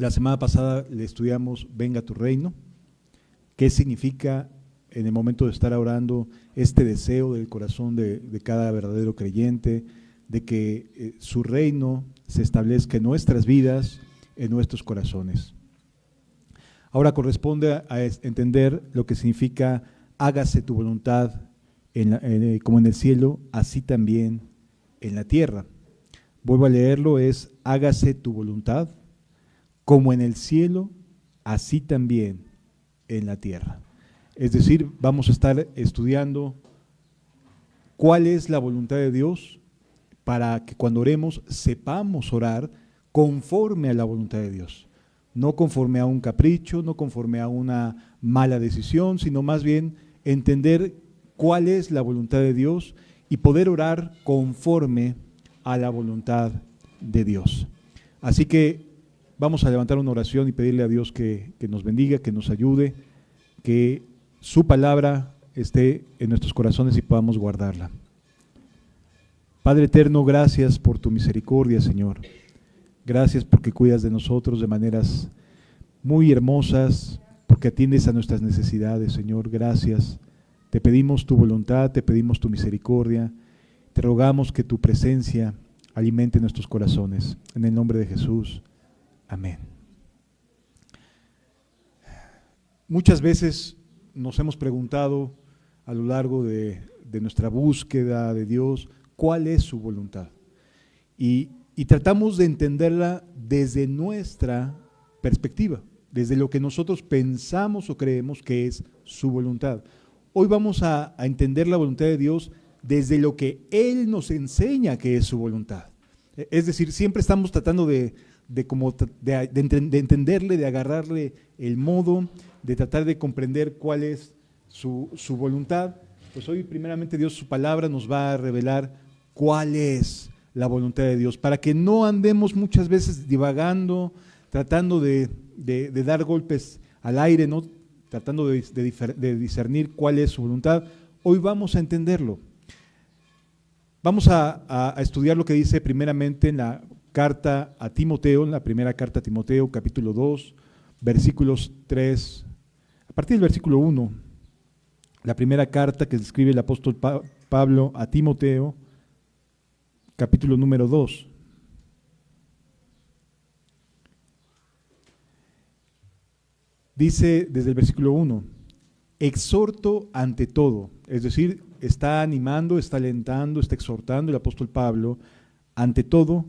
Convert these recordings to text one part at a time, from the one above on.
La semana pasada le estudiamos Venga tu reino. ¿Qué significa en el momento de estar orando este deseo del corazón de cada verdadero creyente, de que su reino se establezca en nuestras vidas, en nuestros corazones? Ahora corresponde a entender lo que significa hágase tu voluntad como en el cielo, así también en la tierra. Vuelvo a leerlo, es hágase tu voluntad como en el cielo, así también en la tierra. Es decir, vamos a estar estudiando cuál es la voluntad de Dios para que cuando oremos sepamos orar conforme a la voluntad de Dios. No conforme a un capricho, no conforme a una mala decisión, sino más bien entender cuál es la voluntad de Dios y poder orar conforme a la voluntad de Dios. Así que vamos a levantar una oración y pedirle a Dios que nos bendiga, que nos ayude, que su palabra esté en nuestros corazones y podamos guardarla. Padre eterno, gracias por tu misericordia, Señor. Gracias porque cuidas de nosotros de maneras muy hermosas, porque atiendes a nuestras necesidades, Señor. Gracias. Te pedimos tu voluntad, te pedimos tu misericordia. Te rogamos que tu presencia alimente nuestros corazones. En el nombre de Jesús. Amén. Muchas veces nos hemos preguntado a lo largo de nuestra búsqueda de Dios, ¿cuál es su voluntad? Y tratamos de entenderla desde nuestra perspectiva, desde lo que nosotros pensamos o creemos que es su voluntad. Hoy vamos a entender la voluntad de Dios desde lo que Él nos enseña que es su voluntad. Es decir, siempre estamos tratando de entenderle, de agarrarle el modo, de tratar de comprender cuál es su voluntad. Pues hoy primeramente Dios, su palabra nos va a revelar cuál es la voluntad de Dios, para que no andemos muchas veces divagando, tratando de dar golpes al aire, ¿no? Tratando de discernir cuál es su voluntad. Hoy vamos a entenderlo. Vamos a estudiar lo que dice primeramente en la carta a Timoteo, en la primera carta a Timoteo, capítulo 2, versículos 3, a partir del versículo 1, la primera carta que escribe el apóstol Pablo a Timoteo, capítulo número 2. Dice desde el versículo 1, exhorto ante todo, es decir, está animando, está alentando, está exhortando el apóstol Pablo, ante todo,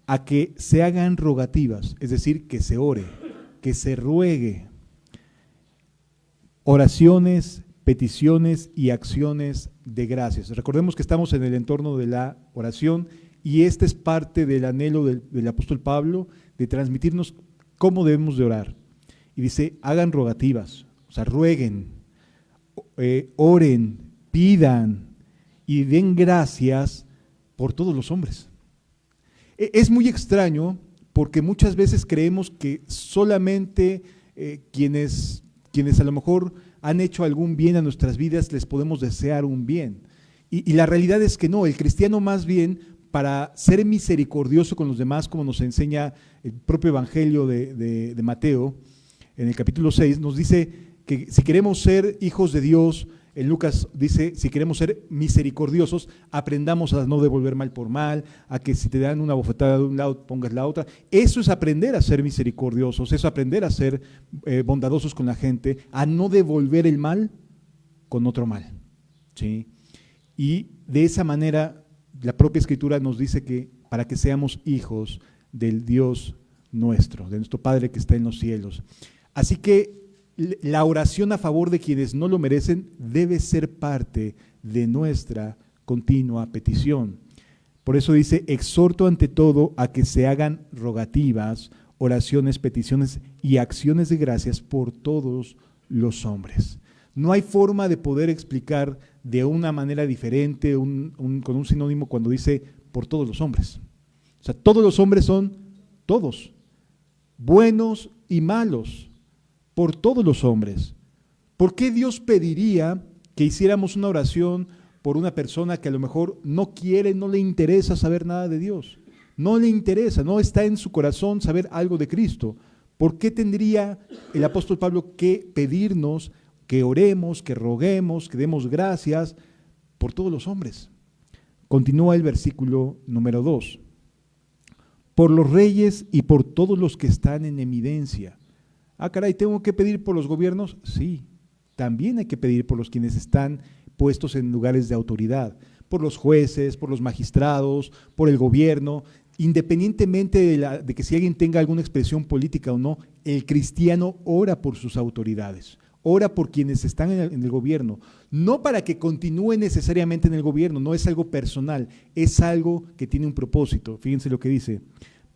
a que se hagan rogativas, es decir, que se ore, que se ruegue, oraciones, peticiones y acciones de gracias. Recordemos que estamos en el entorno de la oración y este es parte del anhelo del apóstol Pablo de transmitirnos cómo debemos de orar. Y dice, hagan rogativas, o sea, rueguen, oren, pidan y den gracias por todos los hombres. Es muy extraño porque muchas veces creemos que solamente quienes a lo mejor han hecho algún bien a nuestras vidas les podemos desear un bien. Y la realidad es que no, el cristiano más bien para ser misericordioso con los demás, como nos enseña el propio Evangelio de Mateo, en el capítulo 6, nos dice que si queremos ser hijos de Dios, en Lucas dice, si queremos ser misericordiosos, aprendamos a no devolver mal por mal, a que si te dan una bofetada de un lado, pongas la otra. Eso es aprender a ser misericordiosos, eso es aprender a ser bondadosos con la gente, a no devolver el mal con otro mal, ¿sí? Y de esa manera, la propia Escritura nos dice que para que seamos hijos del Dios nuestro, de nuestro Padre que está en los cielos. Así que la oración a favor de quienes no lo merecen debe ser parte de nuestra continua petición. Por eso dice, exhorto ante todo a que se hagan rogativas, oraciones, peticiones y acciones de gracias por todos los hombres. No hay forma de poder explicar de una manera diferente, con un sinónimo cuando dice por todos los hombres. O sea, todos los hombres son todos, buenos y malos, por todos los hombres. ¿Por qué Dios pediría que hiciéramos una oración por una persona que a lo mejor no quiere, no le interesa saber nada de Dios? No le interesa, no está en su corazón saber algo de Cristo. ¿Por qué tendría el apóstol Pablo que pedirnos que oremos, que roguemos, que demos gracias por todos los hombres? Continúa el versículo número 2. Por los reyes y por todos los que están en eminencia. Ah, caray, ¿tengo que pedir por los gobiernos? Sí, también hay que pedir por los quienes están puestos en lugares de autoridad, por los jueces, por los magistrados, por el gobierno, independientemente de que si alguien tenga alguna expresión política o no, el cristiano ora por sus autoridades, ora por quienes están en el gobierno, no para que continúe necesariamente en el gobierno, no es algo personal, es algo que tiene un propósito. Fíjense lo que dice,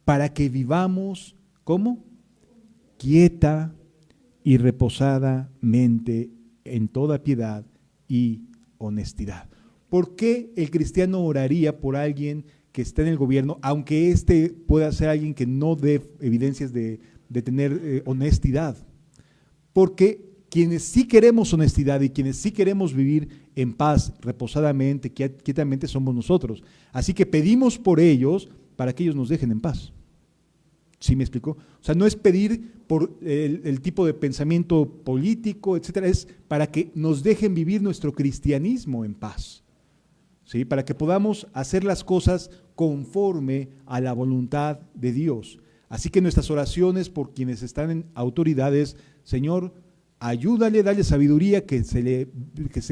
para que vivamos, ¿cómo? Quieta y reposadamente en toda piedad y honestidad. ¿Por qué el cristiano oraría por alguien que está en el gobierno, aunque éste pueda ser alguien que no dé evidencias de tener honestidad? Porque quienes sí queremos honestidad y quienes sí queremos vivir en paz, reposadamente, quietamente, somos nosotros. Así que pedimos por ellos para que ellos nos dejen en paz. ¿Sí me explicó? O sea, no es pedir por el tipo de pensamiento político, etcétera, es para que nos dejen vivir nuestro cristianismo en paz, ¿sí? Para que podamos hacer las cosas conforme a la voluntad de Dios. Así que nuestras oraciones por quienes están en autoridades, Señor, ayúdale, dale sabiduría, que se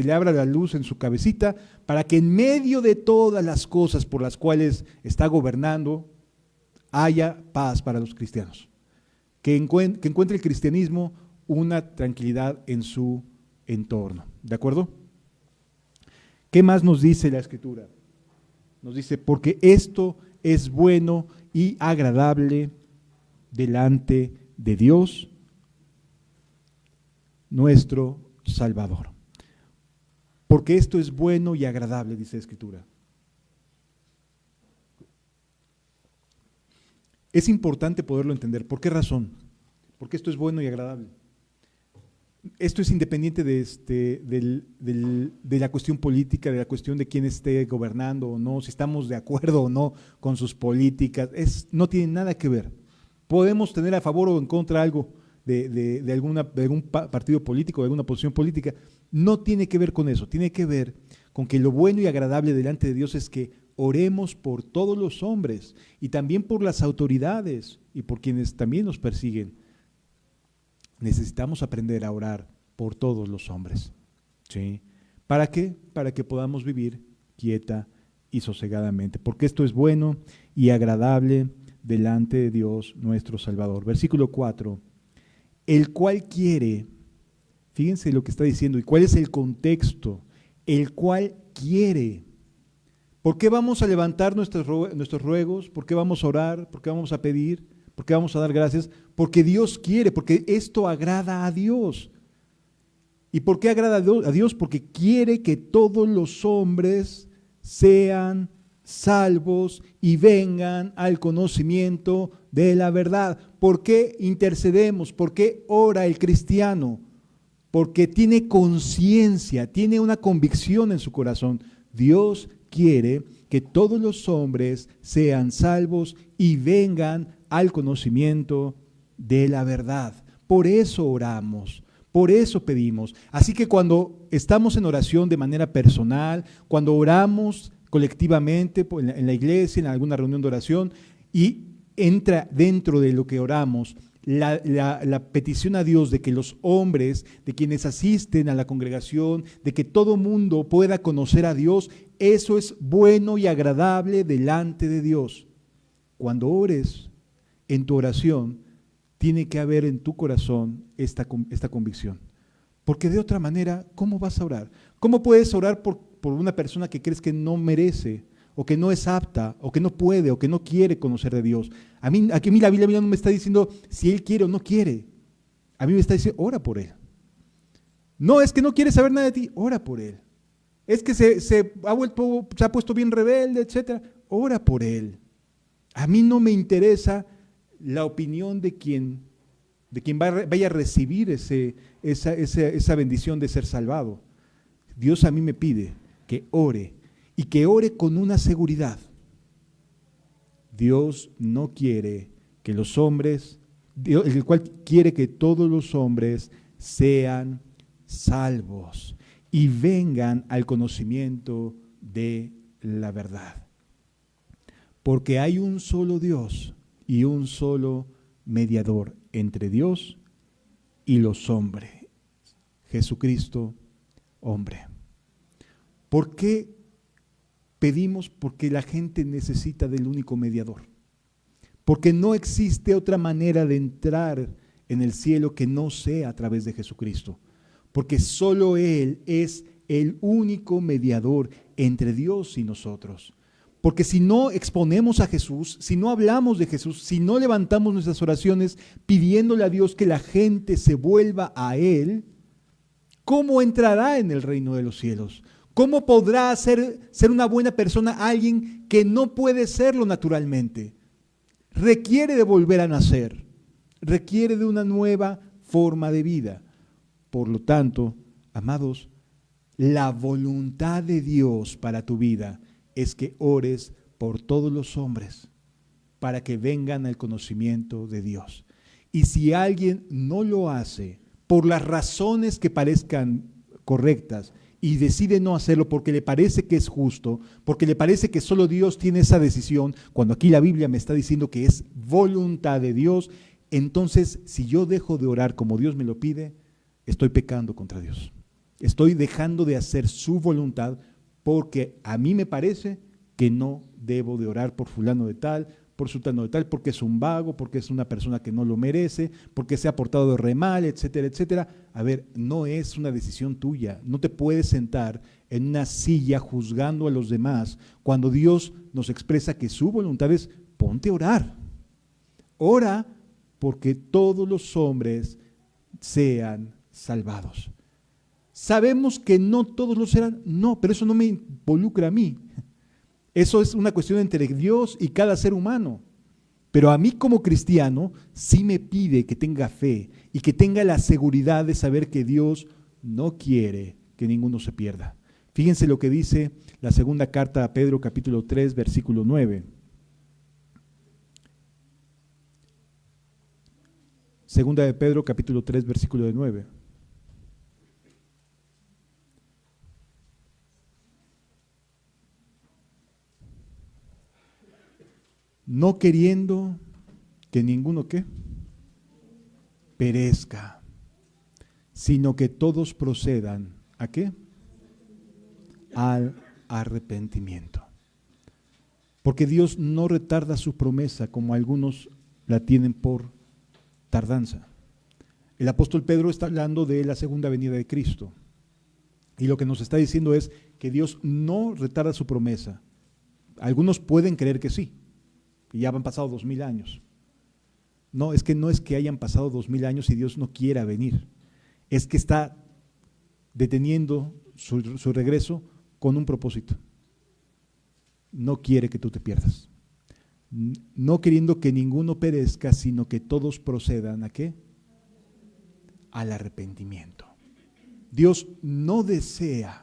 le abra la luz en su cabecita, para que en medio de todas las cosas por las cuales está gobernando, haya paz para los cristianos, que encuentre el cristianismo una tranquilidad en su entorno. ¿De acuerdo? ¿Qué más nos dice la Escritura? Nos dice, porque esto es bueno y agradable delante de Dios, nuestro Salvador. Porque esto es bueno y agradable, dice la Escritura. Es importante poderlo entender. ¿Por qué razón? Porque esto es bueno y agradable. Esto es independiente de la cuestión política, de la cuestión de quién esté gobernando o no, si estamos de acuerdo o no con sus políticas. No tiene nada que ver. Podemos tener a favor o en contra algo de algún partido político, de alguna posición política. No tiene que ver con eso. Tiene que ver con que lo bueno y agradable delante de Dios es que oremos por todos los hombres y también por las autoridades y por quienes también nos persiguen. Necesitamos aprender a orar por todos los hombres. ¿Sí? ¿Para qué? Para que podamos vivir quieta y sosegadamente, porque esto es bueno y agradable delante de Dios nuestro Salvador. Versículo 4, el cual quiere, fíjense lo que está diciendo y cuál es el contexto, el cual quiere. ¿Por qué vamos a levantar nuestros ruegos? ¿Por qué vamos a orar? ¿Por qué vamos a pedir? ¿Por qué vamos a dar gracias? Porque Dios quiere, porque esto agrada a Dios. ¿Y por qué agrada a Dios? Porque quiere que todos los hombres sean salvos y vengan al conocimiento de la verdad. ¿Por qué intercedemos? ¿Por qué ora el cristiano? Porque tiene conciencia, tiene una convicción en su corazón. Dios quiere que todos los hombres sean salvos y vengan al conocimiento de la verdad. Por eso oramos, por eso pedimos. Así que cuando estamos en oración de manera personal, cuando oramos colectivamente en la iglesia, en alguna reunión de oración, y entra dentro de lo que oramos la petición a Dios de que los hombres, de quienes asisten a la congregación, de que todo mundo pueda conocer a Dios, eso es bueno y agradable delante de Dios. Cuando ores, en tu oración, tiene que haber en tu corazón esta convicción. Porque de otra manera, ¿cómo vas a orar? ¿Cómo puedes orar por una persona que crees que no merece, o que no es apta, o que no puede, o que no quiere conocer de Dios? Aquí la Biblia no me está diciendo si él quiere o no quiere. A mí me está diciendo, ora por él. No, es que no quiere saber nada de ti, ora por él. Es que se ha puesto bien rebelde, etcétera. Ora por él. A mí no me interesa la opinión de quien vaya a recibir esa bendición de ser salvado. Dios a mí me pide que ore, y que ore con una seguridad. Dios no quiere que los hombres el cual quiere que todos los hombres sean salvos y vengan al conocimiento de la verdad. Porque hay un solo Dios y un solo mediador entre Dios y los hombres, Jesucristo, hombre. ¿Por qué pedimos? Porque la gente necesita del único mediador. Porque no existe otra manera de entrar en el cielo que no sea a través de Jesucristo. Porque solo Él es el único mediador entre Dios y nosotros. Porque si no exponemos a Jesús, si no hablamos de Jesús, si no levantamos nuestras oraciones pidiéndole a Dios que la gente se vuelva a Él, ¿cómo entrará en el reino de los cielos? ¿Cómo podrá ser una buena persona alguien que no puede serlo naturalmente? Requiere de volver a nacer, requiere de una nueva forma de vida. Por lo tanto, amados, la voluntad de Dios para tu vida es que ores por todos los hombres para que vengan al conocimiento de Dios. Y si alguien no lo hace por las razones que parezcan correctas y decide no hacerlo porque le parece que es justo, porque le parece que solo Dios tiene esa decisión, cuando aquí la Biblia me está diciendo que es voluntad de Dios, entonces si yo dejo de orar como Dios me lo pide, estoy pecando contra Dios. Estoy dejando de hacer su voluntad porque a mí me parece que no debo de orar por fulano de tal, por sultano de tal, porque es un vago, porque es una persona que no lo merece, porque se ha portado de re mal, etcétera, etcétera. A ver, no es una decisión tuya. No te puedes sentar en una silla juzgando a los demás cuando Dios nos expresa que su voluntad es ponte a orar. Ora porque todos los hombres sean salvados. ¿Sabemos que no todos lo serán? No, pero eso no me involucra a mí. Eso es una cuestión entre Dios y cada ser humano. Pero a mí como cristiano sí me pide que tenga fe y que tenga la seguridad de saber que Dios no quiere que ninguno se pierda. Fíjense lo que dice la segunda carta a Pedro, capítulo 3, versículo 9. Segunda de Pedro, capítulo 3, versículo 9. No queriendo que ninguno ¿qué? Perezca, sino que todos procedan ¿a qué? Al arrepentimiento. Porque Dios no retarda su promesa como algunos la tienen por tardanza. El apóstol Pedro está hablando de la segunda venida de Cristo. Y lo que nos está diciendo es que Dios no retarda su promesa. Algunos pueden creer que sí. Y ya han pasado 2000 años. No es que hayan pasado 2000 años y Dios no quiera venir. Es que está deteniendo su regreso con un propósito. No quiere que tú te pierdas. No queriendo que ninguno perezca, sino que todos procedan ¿a qué? Al arrepentimiento. Dios no desea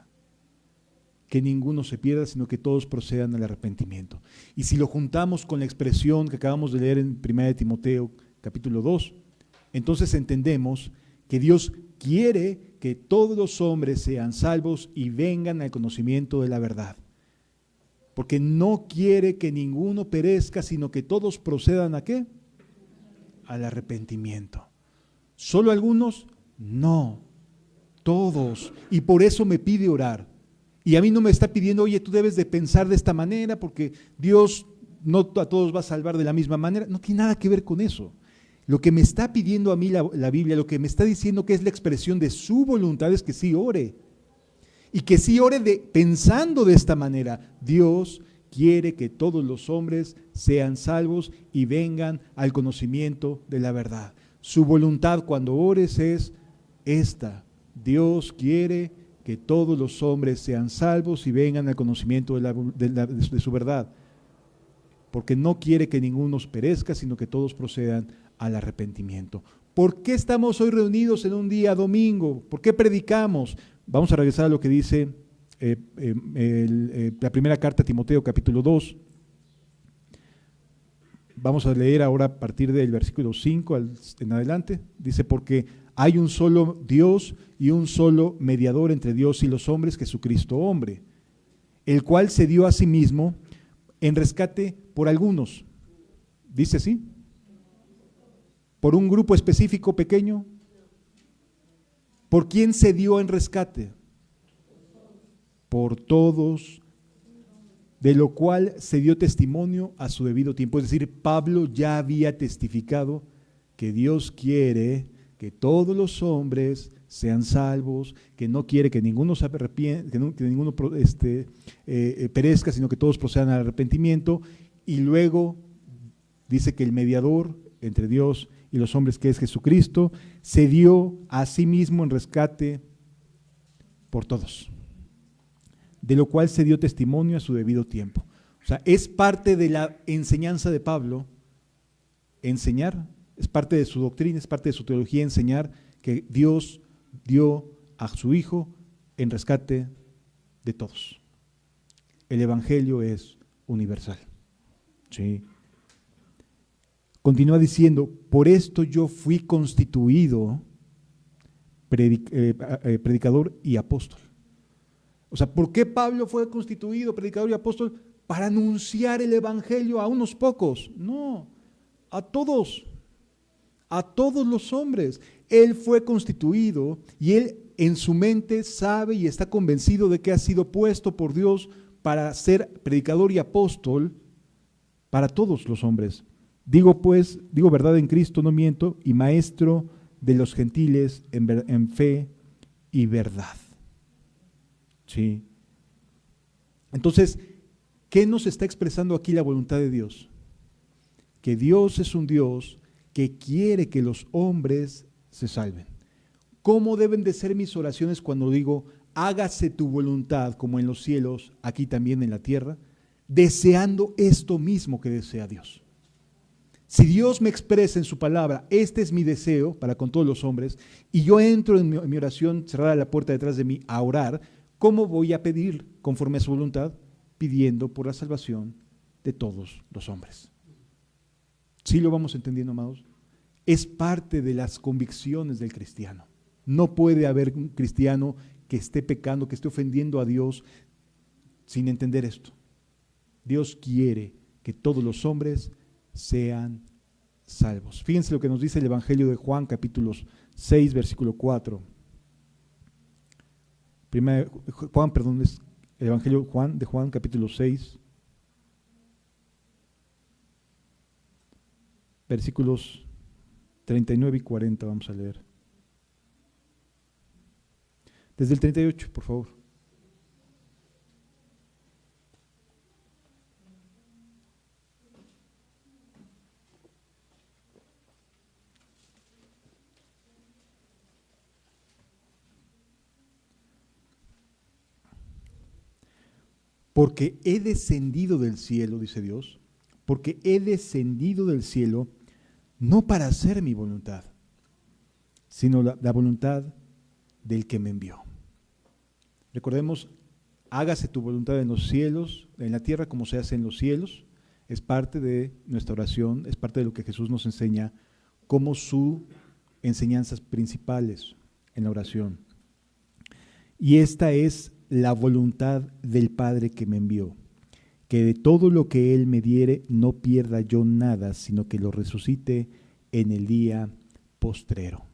que ninguno se pierda, sino que todos procedan al arrepentimiento. Y si lo juntamos con la expresión que acabamos de leer en 1 Timoteo capítulo 2, entonces entendemos que Dios quiere que todos los hombres sean salvos y vengan al conocimiento de la verdad. Porque no quiere que ninguno perezca, sino que todos procedan ¿a qué? Al arrepentimiento. ¿Solo algunos? No, todos. Y por eso me pide orar. Y a mí no me está pidiendo, oye, tú debes de pensar de esta manera porque Dios no a todos va a salvar de la misma manera. No tiene nada que ver con eso. Lo que me está pidiendo a mí la Biblia, lo que me está diciendo que es la expresión de su voluntad es que sí ore. Y que sí ore pensando de esta manera. Dios quiere que todos los hombres sean salvos y vengan al conocimiento de la verdad. Su voluntad cuando ores es esta. Dios quiere que todos los hombres sean salvos y vengan al conocimiento de su verdad. Porque no quiere que ninguno perezca, sino que todos procedan al arrepentimiento. ¿Por qué estamos hoy reunidos en un día domingo? ¿Por qué predicamos? Vamos a regresar a lo que dice la primera carta a Timoteo, capítulo 2, Vamos a leer ahora a partir del versículo 5 en adelante. Dice, porque hay un solo Dios y un solo mediador entre Dios y los hombres, Jesucristo hombre, el cual se dio a sí mismo en rescate por algunos. ¿Dice así? ¿Por un grupo específico pequeño? ¿Por quién se dio en rescate? Por todos, de lo cual se dio testimonio a su debido tiempo. Es decir, Pablo ya había testificado que Dios quiere que todos los hombres sean salvos, que no quiere que ninguno se arrepienta, que ninguno perezca, sino que todos procedan al arrepentimiento. Y luego dice que el mediador entre Dios y los hombres, que es Jesucristo, se dio a sí mismo en rescate por todos, de lo cual se dio testimonio a su debido tiempo. O sea, es parte de la enseñanza de Pablo, enseñar, es parte de su doctrina, es parte de su teología, enseñar que Dios dio a su Hijo en rescate de todos. El Evangelio es universal. Sí. Continúa diciendo, por esto yo fui constituido predicador y apóstol. O sea, ¿por qué Pablo fue constituido predicador y apóstol? Para anunciar el Evangelio a unos pocos. No, a todos los hombres. Él fue constituido y él en su mente sabe y está convencido de que ha sido puesto por Dios para ser predicador y apóstol para todos los hombres. Digo verdad en Cristo, no miento, y maestro de los gentiles en fe y verdad. Sí. Entonces, ¿qué nos está expresando aquí la voluntad de Dios? Que Dios es un Dios que quiere que los hombres se salven. ¿Cómo deben de ser mis oraciones cuando digo, hágase tu voluntad como en los cielos, aquí también en la tierra? Deseando esto mismo que desea Dios. Si Dios me expresa en su palabra, este es mi deseo para con todos los hombres, y yo entro en mi oración, cerrada la puerta detrás de mí, a orar, ¿cómo voy a pedir conforme a su voluntad? Pidiendo por la salvación de todos los hombres. ¿Sí lo vamos entendiendo, amados? Es parte de las convicciones del cristiano. No puede haber un cristiano que esté pecando, que esté ofendiendo a Dios sin entender esto. Dios quiere que todos los hombres sean salvos. Fíjense lo que nos dice el Evangelio de Juan, capítulo 6, versículo 4. Es el Evangelio de Juan, capítulo 6, versículos 39 y 40, vamos a leer. Desde el 38, por favor. Porque he descendido del cielo, dice Dios, porque he descendido del cielo no para hacer mi voluntad, sino la voluntad del que me envió. Recordemos, hágase tu voluntad en los cielos, en la tierra como se hace en los cielos. Es parte de nuestra oración, es parte de lo que Jesús nos enseña como sus enseñanzas principales en la oración. Y esta es la voluntad del Padre que me envió, que de todo lo que Él me diere no pierda yo nada, sino que lo resucite en el día postrero.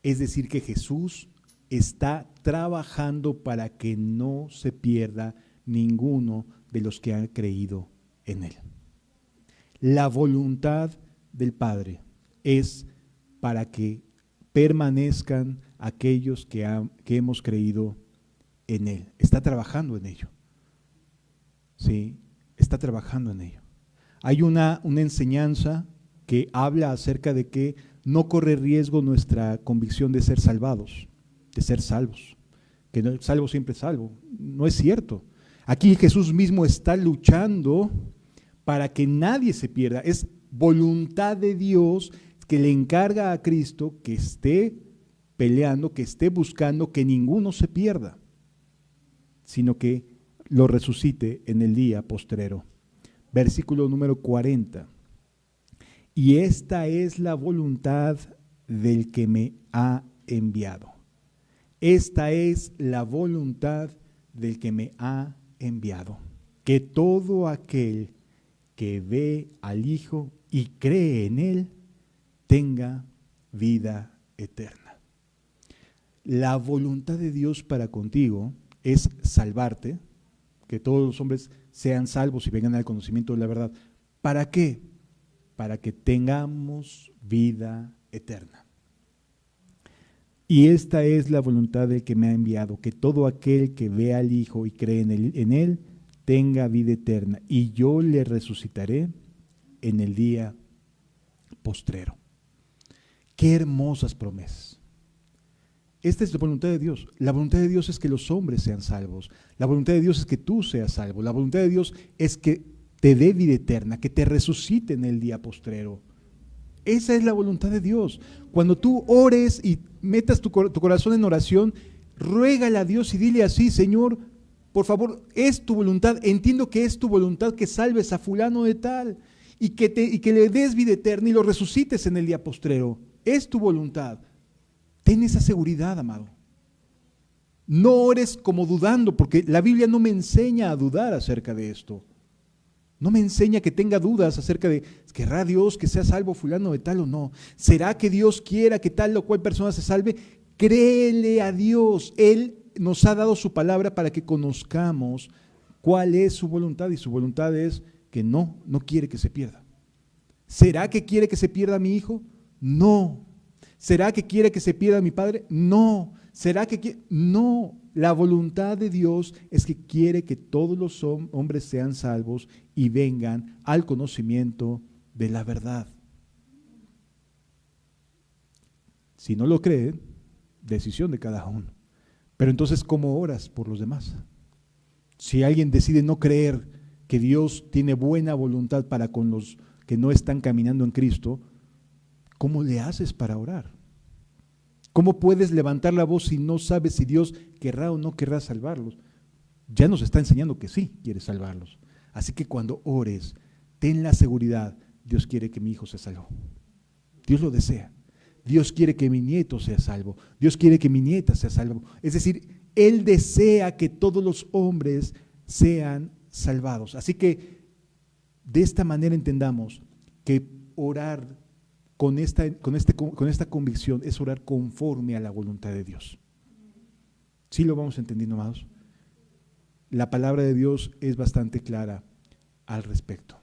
Es decir, que Jesús está trabajando para que no se pierda ninguno de los que han creído en Él. La voluntad del Padre es para que permanezcan aquellos que hemos creído en Él. Está trabajando en ello. Sí, está trabajando en ello. Hay una enseñanza que habla acerca de que no corre riesgo nuestra convicción de ser salvados, de ser salvos. Que no, salvo siempre salvo. No es cierto. Aquí Jesús mismo está luchando para que nadie se pierda. Es voluntad de Dios que le encarga a Cristo que esté peleando, que esté buscando que ninguno se pierda, sino que lo resucite en el día postrero. Versículo número 40. Y esta es la voluntad del que me ha enviado. Esta es la voluntad del que me ha enviado. Que todo aquel que ve al Hijo y cree en Él, tenga vida eterna. La voluntad de Dios para contigo es salvarte, que todos los hombres sean salvos y vengan al conocimiento de la verdad. ¿Para qué? Para que tengamos vida eterna. Y esta es la voluntad del que me ha enviado, que todo aquel que ve al Hijo y cree en él tenga vida eterna, y yo le resucitaré en el día postrero. Qué hermosas promesas. Esta es la voluntad de Dios. La voluntad de Dios es que los hombres sean salvos. La voluntad de Dios es que tú seas salvo. La voluntad de Dios es que te dé vida eterna, que te resucite en el día postrero. Esa es la voluntad de Dios. Cuando tú ores y metas tu corazón en oración, ruégale a Dios y dile así: Señor, por favor, es tu voluntad, entiendo que es tu voluntad que salves a fulano de tal y que le des vida eterna y lo resucites en el día postrero. Es tu voluntad. Ten esa seguridad, amado. No ores como dudando, porque la Biblia no me enseña a dudar acerca de esto. No me enseña que tenga dudas acerca de, ¿querrá Dios que sea salvo fulano de tal o no? ¿Será que Dios quiera que tal o cual persona se salve? Créele a Dios. Él nos ha dado su palabra para que conozcamos cuál es su voluntad, y su voluntad es que no quiere que se pierda. ¿Será que quiere que se pierda mi hijo? No. ¿Será que quiere que se pierda mi padre? No. ¿Será que quiere? No. La voluntad de Dios es que quiere que todos los hombres sean salvos y vengan al conocimiento de la verdad. Si no lo creen, decisión de cada uno. Pero entonces, ¿cómo oras por los demás? Si alguien decide no creer que Dios tiene buena voluntad para con los que no están caminando en Cristo, ¿cómo le haces para orar? ¿Cómo puedes levantar la voz si no sabes si Dios querrá o no querrá salvarlos? Ya nos está enseñando que sí quiere salvarlos. Así que cuando ores, ten la seguridad: Dios quiere que mi hijo sea salvo. Dios lo desea. Dios quiere que mi nieto sea salvo. Dios quiere que mi nieta sea salvo. Es decir, Él desea que todos los hombres sean salvados. Así que de esta manera entendamos que orar con esta convicción es orar conforme a la voluntad de Dios. ¿Sí lo vamos entendiendo, amados? La palabra de Dios es bastante clara al respecto.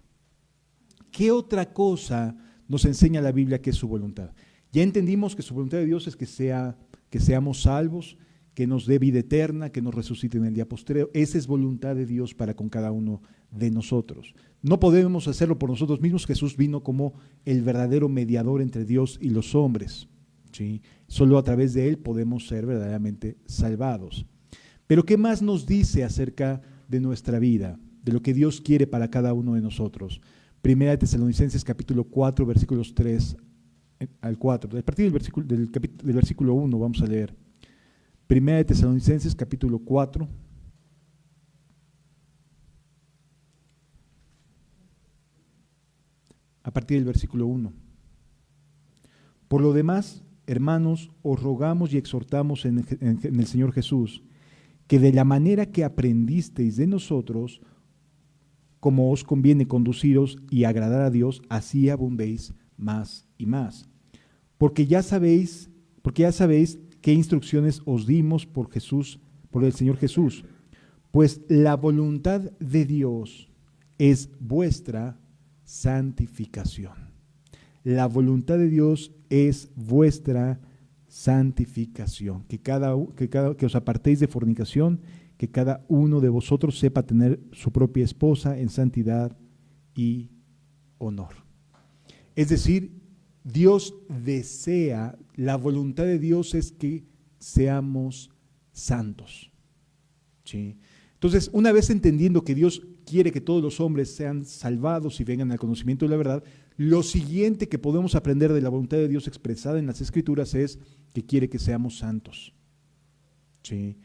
¿Qué otra cosa nos enseña la Biblia que es su voluntad? Ya entendimos que su voluntad de Dios es que seamos salvos, que nos dé vida eterna, que nos resucite en el día postrero. Esa es voluntad de Dios para con cada uno de nosotros. No podemos hacerlo por nosotros mismos. Jesús vino como el verdadero mediador entre Dios y los hombres, ¿sí? Solo a través de Él podemos ser verdaderamente salvados. Pero ¿qué más nos dice acerca de nuestra vida, de lo que Dios quiere para cada uno de nosotros? Primera de Tesalonicenses capítulo 4, versículos 3 al 4. A partir del versículo 1 vamos a leer. Primera de Tesalonicenses capítulo 4. A partir del versículo 1. Por lo demás, hermanos, os rogamos y exhortamos en el Señor Jesús, que de la manera que aprendisteis de nosotros, como os conviene conduciros y agradar a Dios, así abundéis más y más. Porque ya sabéis qué instrucciones os dimos por el Señor Jesús. Pues la voluntad de Dios es vuestra santificación. La voluntad de Dios es vuestra santificación. Que os apartéis de fornicación, que cada uno de vosotros sepa tener su propia esposa en santidad y honor. Es decir, Dios desea, la voluntad de Dios es que seamos santos, ¿sí? Entonces, una vez entendiendo que Dios quiere que todos los hombres sean salvados y vengan al conocimiento de la verdad, lo siguiente que podemos aprender de la voluntad de Dios expresada en las Escrituras es que quiere que seamos santos, ¿sí?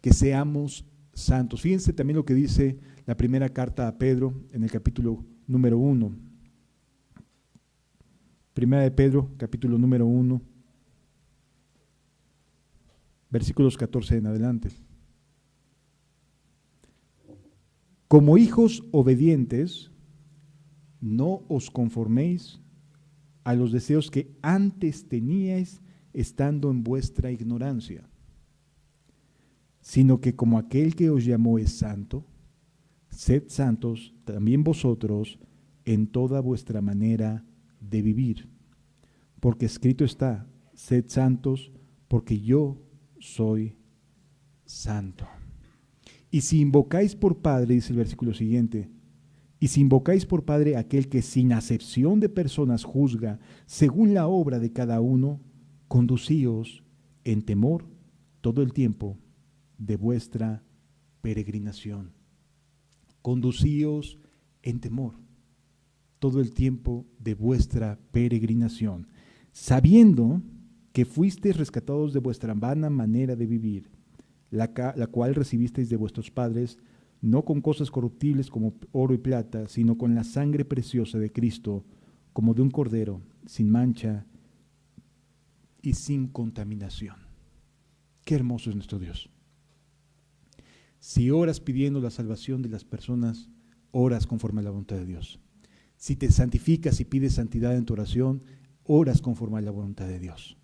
Que seamos santos. Fíjense también lo que dice la primera carta a Pedro en el capítulo número 1. Primera de Pedro, capítulo número 1, versículos 14 en adelante. Como hijos obedientes, no os conforméis a los deseos que antes teníais estando en vuestra ignorancia, sino que como aquel que os llamó es santo, sed santos también vosotros en toda vuestra manera de vivir. Porque escrito está, sed santos porque yo soy santo. Y si invocáis por Padre, dice el versículo siguiente, y si invocáis por Padre aquel que sin acepción de personas juzga según la obra de cada uno, conducíos en temor todo el tiempo de vuestra peregrinación. Conducíos en temor todo el tiempo de vuestra peregrinación, sabiendo que fuisteis rescatados de vuestra vana manera de vivir, la cual recibisteis de vuestros padres, no con cosas corruptibles como oro y plata, sino con la sangre preciosa de Cristo, como de un cordero, sin mancha y sin contaminación. Qué hermoso es nuestro Dios. Si oras pidiendo la salvación de las personas, oras conforme a la voluntad de Dios. Si te santificas y pides santidad en tu oración, oras conforme a la voluntad de Dios.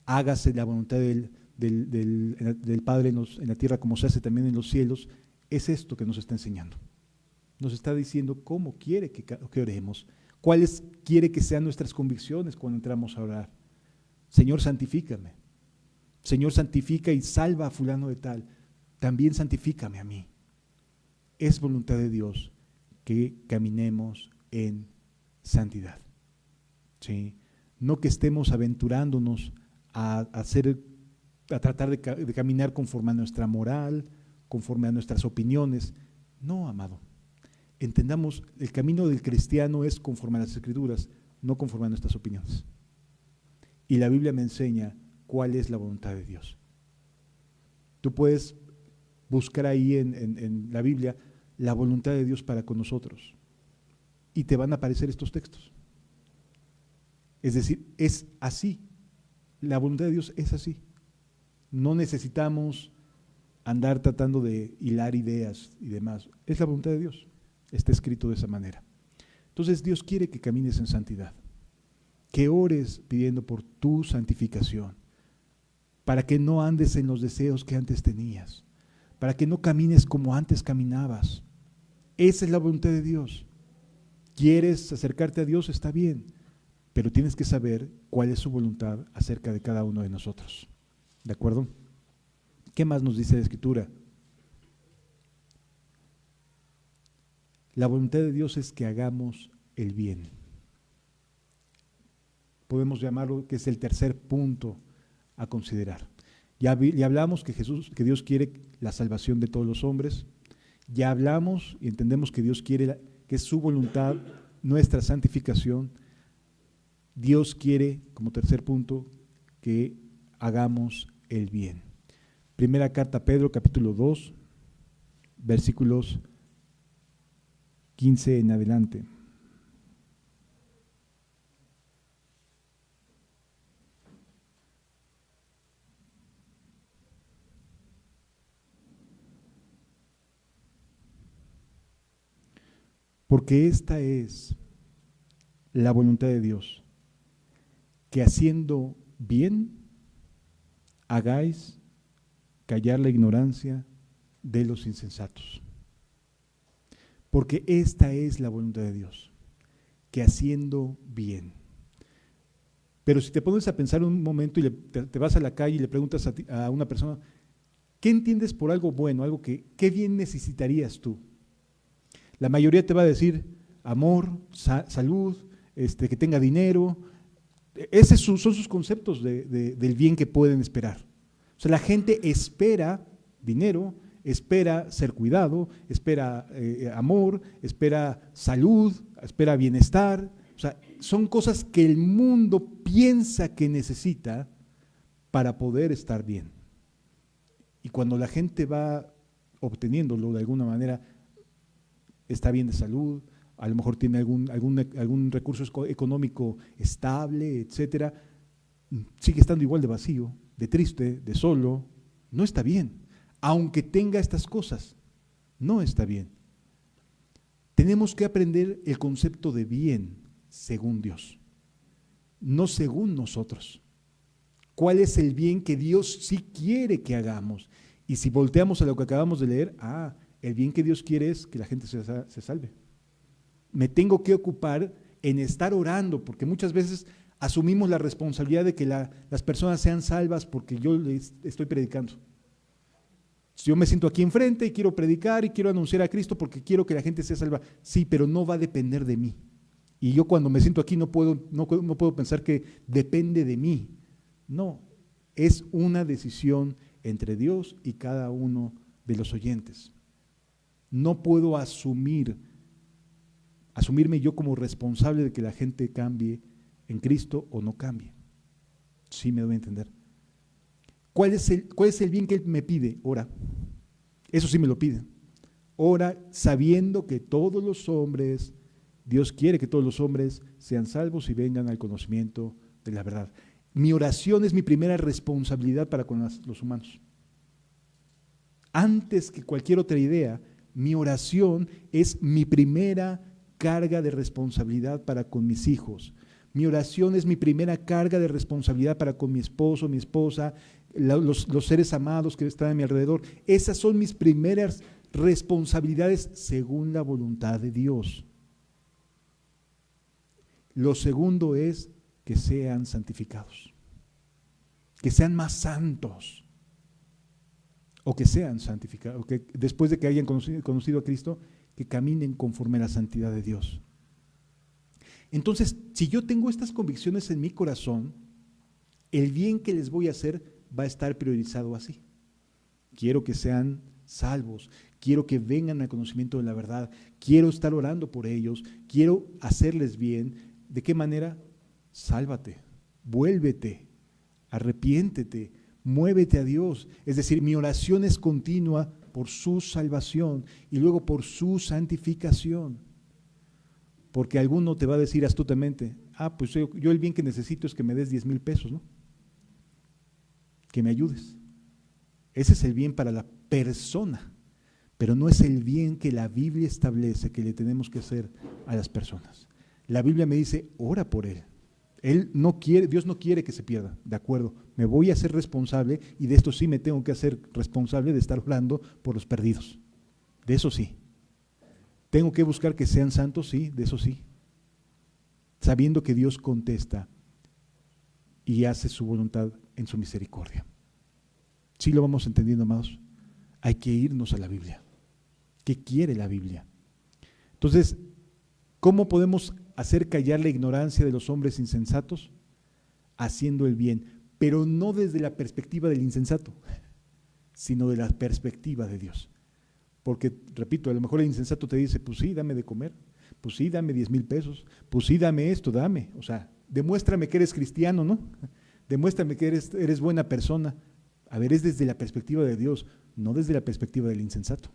Hágase la voluntad del Padre en la tierra como se hace también en los cielos. Es esto que nos está enseñando. Nos está diciendo cómo quiere que oremos, cuáles quiere que sean nuestras convicciones cuando entramos a orar. Señor, santifícame. Señor, santifica y salva a fulano de tal. También santifícame a mí. Es voluntad de Dios que caminemos en santidad. ¿Sí? No que estemos aventurándonos a tratar de caminar conforme a nuestra moral, conforme a nuestras opiniones. No, amado. Entendamos, el camino del cristiano es conforme a las Escrituras, no conforme a nuestras opiniones. Y la Biblia me enseña cuál es la voluntad de Dios. Tú puedes buscar ahí en la Biblia la voluntad de Dios para con nosotros y te van a aparecer estos textos. Es decir, es así. La voluntad de Dios es así. No necesitamos andar tratando de hilar ideas y demás. Es la voluntad de Dios. Está escrito de esa manera. Entonces Dios quiere que camines en santidad, que ores pidiendo por tu santificación, para que no andes en los deseos que antes tenías, para que no camines como antes caminabas. Esa es la voluntad de Dios. ¿Quieres acercarte a Dios? Está bien, pero tienes que saber cuál es su voluntad acerca de cada uno de nosotros. ¿De acuerdo? ¿Qué más nos dice la Escritura? La voluntad de Dios es que hagamos el bien. Podemos llamarlo que es el tercer punto a considerar. Ya hablamos que Dios quiere la salvación de todos los hombres. Ya hablamos y entendemos que Dios quiere, que es su voluntad, nuestra santificación. Dios quiere, como tercer punto, que hagamos el bien. Primera carta a Pedro, capítulo 2, versículos 15 en adelante. Porque esta es la voluntad de Dios, que haciendo bien hagáis callar la ignorancia de los insensatos. Porque esta es la voluntad de Dios, que haciendo bien. Pero si te pones a pensar un momento y te vas a la calle y le preguntas a una persona, ¿qué entiendes por algo bueno? Algo ¿qué bien necesitarías tú? La mayoría te va a decir amor, salud, que tenga dinero. Esos son sus conceptos del bien que pueden esperar. O sea, la gente espera dinero, espera ser cuidado, espera amor, espera salud, espera bienestar. O sea, son cosas que el mundo piensa que necesita para poder estar bien. Y cuando la gente va obteniéndolo de alguna manera, está bien de salud, a lo mejor tiene algún recurso económico estable, etcétera, sigue estando igual de vacío, de triste, de solo. No está bien. Aunque tenga estas cosas, no está bien. Tenemos que aprender el concepto de bien según Dios, no según nosotros. ¿Cuál es el bien que Dios sí quiere que hagamos? Y si volteamos a lo que acabamos de leer, el bien que Dios quiere es que la gente se salve. Me tengo que ocupar en estar orando, porque muchas veces asumimos la responsabilidad de que las personas sean salvas porque yo les estoy predicando. Si yo me siento aquí enfrente y quiero predicar y quiero anunciar a Cristo porque quiero que la gente sea salva, sí, pero no va a depender de mí. Y yo cuando me siento aquí no puedo pensar que depende de mí. No, es una decisión entre Dios y cada uno de los oyentes. No puedo asumirme yo como responsable de que la gente cambie en Cristo o no cambie. Sí me doy a entender. ¿Cuál es el bien que Él me pide? Ora. Eso sí me lo pide. Ora sabiendo que todos los hombres, Dios quiere que todos los hombres sean salvos y vengan al conocimiento de la verdad. Mi oración es mi primera responsabilidad para con los humanos. Antes que cualquier otra idea, mi oración es mi primera carga de responsabilidad para con mis hijos. Mi oración es mi primera carga de responsabilidad para con mi esposo, mi esposa, los seres amados que están a mi alrededor. Esas son mis primeras responsabilidades según la voluntad de Dios. Lo segundo es que sean santificados, que sean más santos, o que sean santificados, o que después de que hayan conocido a Cristo, que caminen conforme a la santidad de Dios. Entonces, si yo tengo estas convicciones en mi corazón, el bien que les voy a hacer va a estar priorizado así. Quiero que sean salvos, quiero que vengan al conocimiento de la verdad, quiero estar orando por ellos, quiero hacerles bien. ¿De qué manera? Sálvate, vuélvete, arrepiéntete, muévete a Dios. Es decir, mi oración es continua por su salvación y luego por su santificación. Porque alguno te va a decir astutamente, pues yo el bien que necesito es que me des 10,000 pesos, ¿no? Que me ayudes. Ese es el bien para la persona, pero no es el bien que la Biblia establece que le tenemos que hacer a las personas. La Biblia me dice, ora por él. Dios no quiere que se pierda, de acuerdo, me voy a hacer responsable y de esto sí me tengo que hacer responsable de estar orando por los perdidos. De eso sí. Tengo que buscar que sean santos, sí, de eso sí. Sabiendo que Dios contesta y hace su voluntad en su misericordia. ¿Sí lo vamos entendiendo, amados? Hay que irnos a la Biblia. ¿Qué quiere la Biblia? Entonces, ¿cómo podemos hacer callar la ignorancia de los hombres insensatos? Haciendo el bien, pero no desde la perspectiva del insensato, sino de la perspectiva de Dios. Porque, repito, a lo mejor el insensato te dice, pues sí, dame de comer, pues sí, dame 10,000 pesos, pues sí, dame esto, dame. O sea, demuéstrame que eres cristiano, ¿no? Demuéstrame que eres buena persona. A ver, es desde la perspectiva de Dios, no desde la perspectiva del insensato.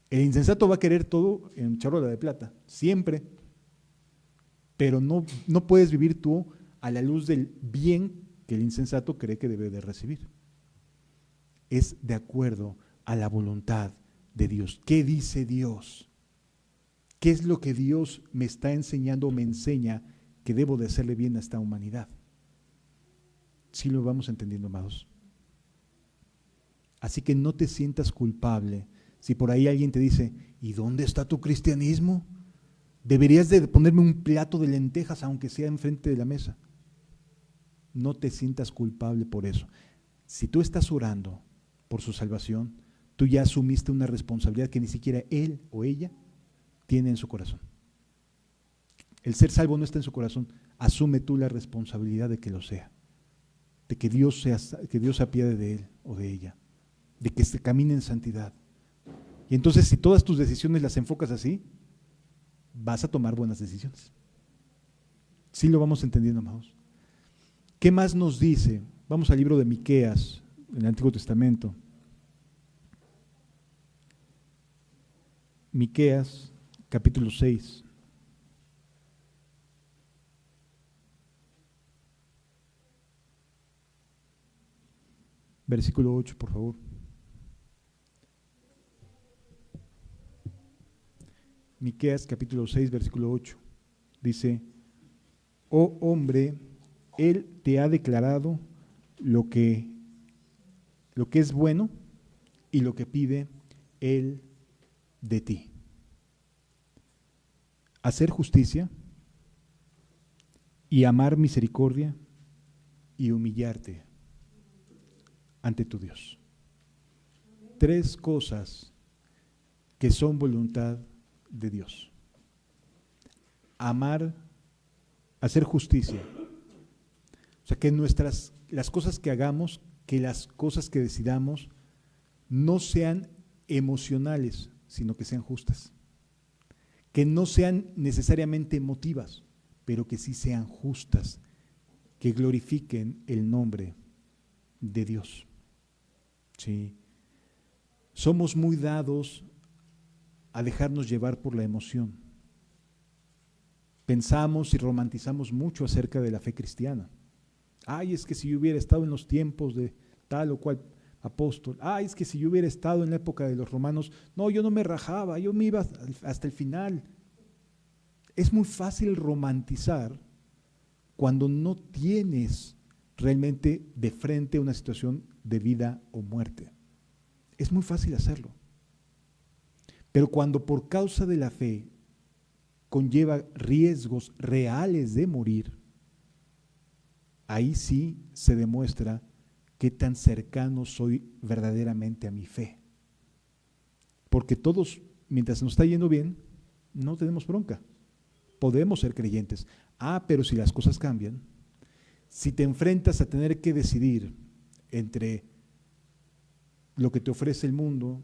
El insensato va a querer todo en charola de plata, siempre. Pero no puedes vivir tú a la luz del bien que el insensato cree que debe de recibir. Es de acuerdo a la voluntad de Dios. ¿Qué dice Dios? ¿Qué es lo que Dios me está enseñando o me enseña que debo de hacerle bien a esta humanidad? ¿Sí lo vamos entendiendo, amados? Así que no te sientas culpable si por ahí alguien te dice, ¿y dónde está tu cristianismo? Deberías de ponerme un plato de lentejas aunque sea enfrente de la mesa. No te sientas culpable por eso. Si tú estás orando por su salvación, tú ya asumiste una responsabilidad que ni siquiera él o ella tiene en su corazón. El ser salvo no está en su corazón. Asume tú la responsabilidad de que lo sea, de que Dios se apiade de él o de ella, de que se camine en santidad. Y entonces, si todas tus decisiones las enfocas así, vas a tomar buenas decisiones. ¿Sí lo vamos entendiendo, amados? ¿Qué más nos dice? Vamos al libro de Miqueas, en el Antiguo Testamento. Miqueas, capítulo 6. Versículo 8, por favor. Miqueas capítulo 6, versículo 8. Dice: oh hombre, Él te ha declarado lo que es bueno y lo que pide Él de ti. Hacer justicia y amar misericordia y humillarte ante tu Dios. 3 cosas que son voluntad de Dios. Amar, hacer justicia. O sea, que las cosas que hagamos, que las cosas que decidamos no sean emocionales, sino que sean justas. Que no sean necesariamente emotivas, pero que sí sean justas, que glorifiquen el nombre de Dios. Sí. Somos muy dados a dejarnos llevar por la emoción. Pensamos y romantizamos mucho acerca de la fe cristiana. Ay, es que si yo hubiera estado en los tiempos de tal o cual apóstol, ay, es que si yo hubiera estado en la época de los romanos, no, yo no me rajaba, yo me iba hasta el final. Es muy fácil romantizar cuando no tienes realmente de frente una situación de vida o muerte. Es muy fácil hacerlo. Pero cuando por causa de la fe conlleva riesgos reales de morir, ahí sí se demuestra qué tan cercano soy verdaderamente a mi fe. Porque todos, mientras nos está yendo bien, no tenemos bronca. Podemos ser creyentes. Pero si las cosas cambian, si te enfrentas a tener que decidir entre lo que te ofrece el mundo,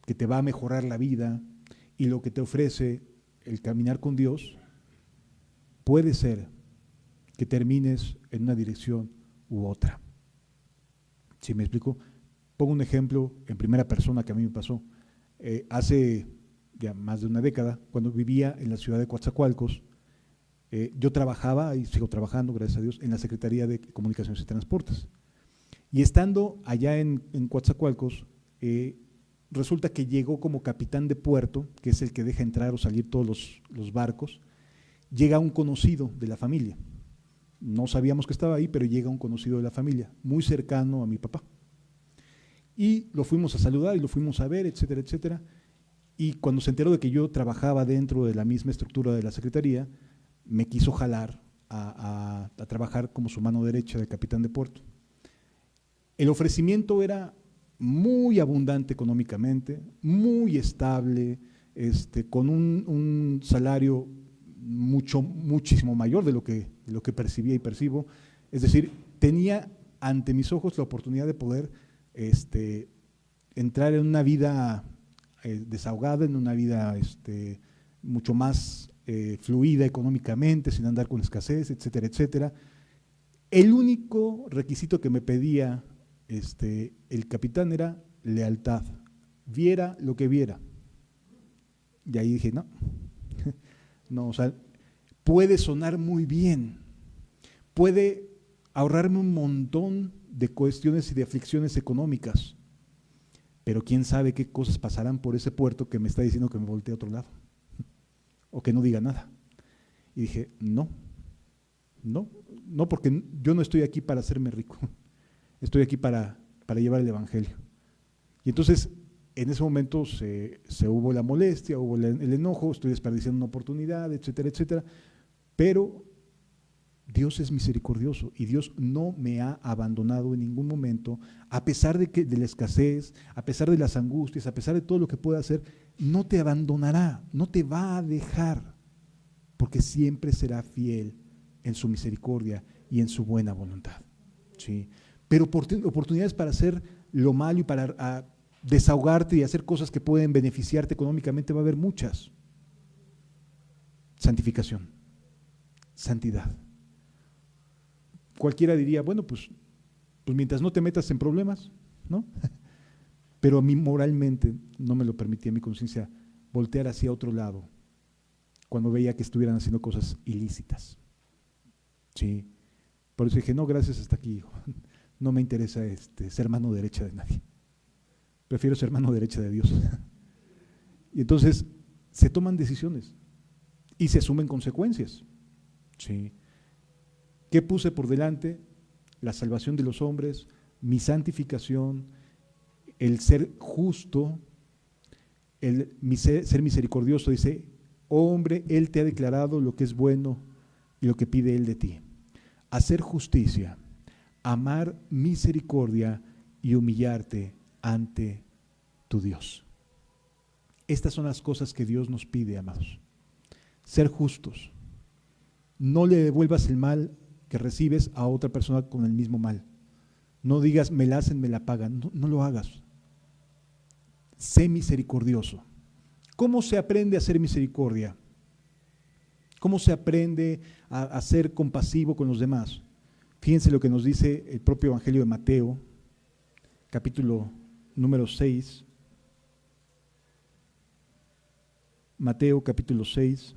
que te va a mejorar la vida, y lo que te ofrece el caminar con Dios, puede ser que termines en una dirección u otra. ¿Sí me explico? Pongo un ejemplo en primera persona que a mí me pasó. Hace ya más de una década, cuando vivía en la ciudad de Coatzacoalcos, yo trabajaba, y sigo trabajando, gracias a Dios, en la Secretaría de Comunicaciones y Transportes. Y estando allá en Coatzacoalcos, resulta que llegó como capitán de puerto, que es el que deja entrar o salir todos los barcos, llega un conocido de la familia. No sabíamos que estaba ahí, pero llega un conocido de la familia, muy cercano a mi papá. Y lo fuimos a saludar y lo fuimos a ver, etcétera, etcétera. Y cuando se enteró de que yo trabajaba dentro de la misma estructura de la Secretaría, me quiso jalar a trabajar como su mano derecha de capitán de puerto. El ofrecimiento era muy abundante económicamente, muy estable, con un salario muchísimo mayor de lo que percibía y percibo. Es decir, tenía ante mis ojos la oportunidad de poder entrar en una vida desahogada, en una vida mucho más fluida económicamente, sin andar con escasez, etcétera, etcétera. El único requisito que me pedía el capitán era lealtad, viera lo que viera. Y ahí dije, no, no, o sea, puede sonar muy bien, puede ahorrarme un montón de cuestiones y de aflicciones económicas, pero quién sabe qué cosas pasarán por ese puerto que me está diciendo que me voltee a otro lado, o que no diga nada. Y dije, no, porque yo no estoy aquí para hacerme rico. Estoy aquí para llevar el evangelio. Y entonces, en ese momento se hubo la molestia, hubo el enojo, estoy desperdiciando una oportunidad, etcétera, etcétera. Pero Dios es misericordioso y Dios no me ha abandonado en ningún momento, a pesar de la escasez, a pesar de las angustias, a pesar de todo lo que pueda hacer, no te abandonará, no te va a dejar, porque siempre será fiel en su misericordia y en su buena voluntad. ¿Sí? Pero oportunidades para hacer lo malo y para desahogarte y hacer cosas que pueden beneficiarte económicamente va a haber muchas. Santificación, santidad. Cualquiera diría, bueno, pues mientras no te metas en problemas, ¿no? Pero a mí moralmente no me lo permitía mi conciencia voltear hacia otro lado cuando veía que estuvieran haciendo cosas ilícitas. Sí. Por eso dije, no, gracias, hasta aquí, hijo. No me interesa ser mano derecha de nadie. Prefiero ser mano derecha de Dios. Y entonces se toman decisiones y se asumen consecuencias. Sí. ¿Qué puse por delante? La salvación de los hombres, mi santificación, el ser justo, ser misericordioso. Dice, oh hombre, Él te ha declarado lo que es bueno y lo que pide Él de ti. Hacer justicia, amar misericordia y humillarte ante tu Dios. Estas son las cosas que Dios nos pide, amados. Ser justos. No le devuelvas el mal que recibes a otra persona con el mismo mal. No digas, me la hacen, me la pagan. No, no lo hagas. Sé misericordioso. ¿Cómo se aprende a hacer misericordia? ¿Cómo se aprende a ser compasivo con los demás? Fíjense lo que nos dice el propio Evangelio de Mateo, capítulo número 6. Mateo capítulo 6.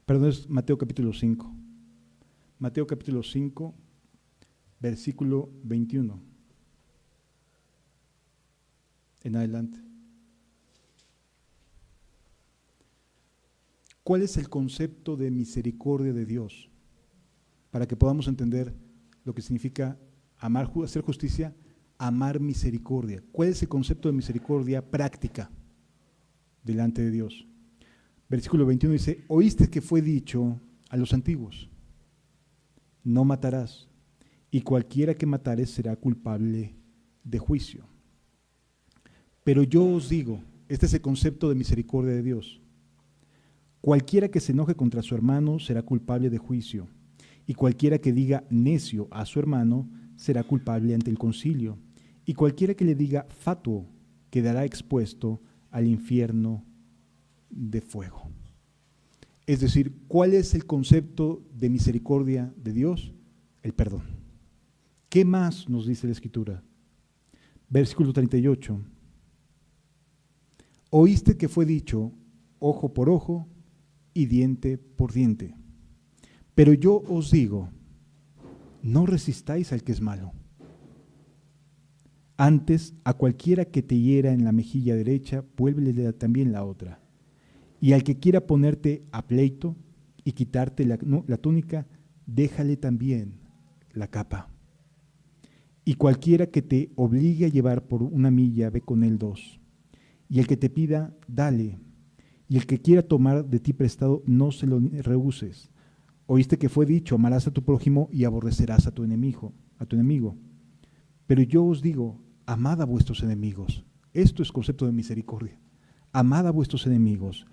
Perdón, es Mateo capítulo 5. Mateo capítulo 5, versículo 21. En adelante. ¿Cuál es el concepto de misericordia de Dios? Para que podamos entender lo que significa amar, hacer justicia, amar misericordia. ¿Cuál es el concepto de misericordia práctica delante de Dios? Versículo 21 dice, oíste que fue dicho a los antiguos, no matarás, y cualquiera que matare será culpable de juicio. Pero yo os digo, este es el concepto de misericordia de Dios, cualquiera que se enoje contra su hermano será culpable de juicio, y cualquiera que diga necio a su hermano será culpable ante el concilio, y cualquiera que le diga fatuo quedará expuesto al infierno de fuego. Es decir, ¿cuál es el concepto de misericordia de Dios? El perdón. ¿Qué más nos dice la Escritura? Versículo 38. Oíste que fue dicho ojo por ojo y diente por diente. Pero yo os digo, no resistáis al que es malo. Antes, a cualquiera que te hiera en la mejilla derecha, vuélvele también la otra. Y al que quiera ponerte a pleito y quitarte la túnica, déjale también la capa. Y cualquiera que te obligue a llevar por una milla, ve con él 2. Y el que te pida, dale. Y el que quiera tomar de ti prestado, no se lo rehuses. Oíste que fue dicho, amarás a tu prójimo y aborrecerás a tu enemigo. Pero yo os digo, amad a vuestros enemigos. Esto es concepto de misericordia. Amad a vuestros enemigos.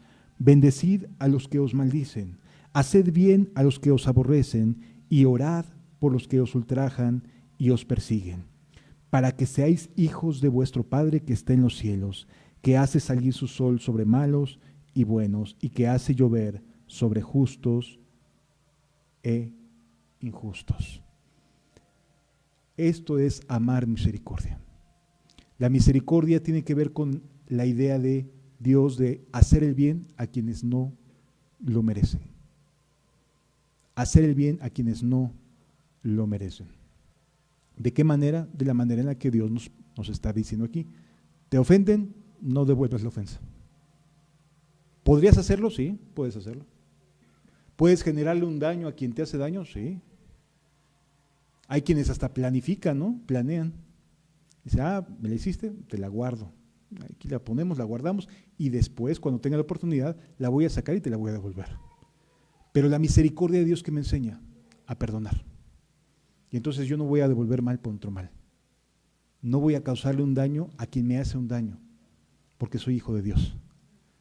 Bendecid a los que os maldicen. Haced bien a los que os aborrecen y orad por los que os ultrajan y os persiguen, para que seáis hijos de vuestro Padre que está en los cielos, que hace salir su sol sobre malos y buenos, y que hace llover sobre justos e injustos. Esto es amar misericordia. La misericordia tiene que ver con la idea de Dios de hacer el bien a quienes no lo merecen. Hacer el bien a quienes no lo merecen. ¿De qué manera? De la manera en la que Dios nos está diciendo aquí. ¿Te ofenden? No devuelvas la ofensa. ¿Podrías hacerlo? Sí, puedes hacerlo. ¿Puedes generarle un daño a quien te hace daño? Sí. Hay quienes hasta planifican, ¿no? Planean. Dice, me la hiciste, te la guardo. Aquí la ponemos, la guardamos y después, cuando tenga la oportunidad, la voy a sacar y te la voy a devolver. Pero la misericordia de Dios que me enseña a perdonar. Y entonces yo no voy a devolver mal por otro mal. No voy a causarle un daño a quien me hace un daño, porque soy hijo de Dios.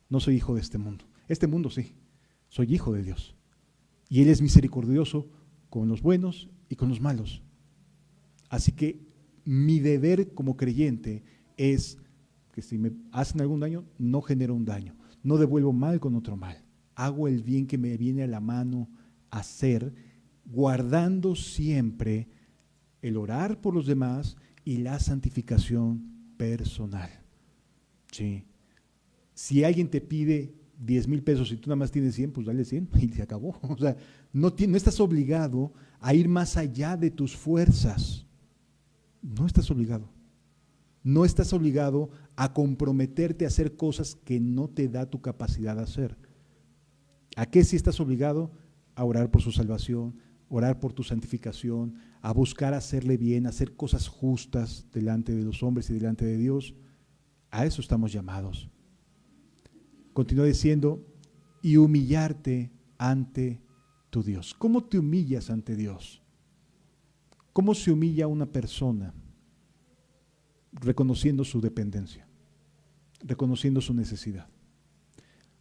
No soy hijo de este mundo. Este mundo sí, soy hijo de Dios. Y Él es misericordioso con los buenos y con los malos. Así que mi deber como creyente es que si me hacen algún daño, no genero un daño. No devuelvo mal con otro mal. Hago el bien que me viene a la mano hacer, guardando siempre el orar por los demás y la santificación personal. Sí. Si alguien te pide 10,000 pesos y tú nada más tienes 100, pues dale 100 y se acabó. O sea, no estás obligado a ir más allá de tus fuerzas. No estás obligado. No estás obligado a comprometerte a hacer cosas que no te da tu capacidad de hacer. ¿A qué sí estás obligado? A orar por su salvación, orar por tu santificación, a buscar hacerle bien, a hacer cosas justas delante de los hombres y delante de Dios. A eso estamos llamados. Continúa diciendo, y humillarte ante tu Dios. ¿Cómo te humillas ante Dios? ¿Cómo se humilla una persona? Reconociendo su dependencia, reconociendo su necesidad.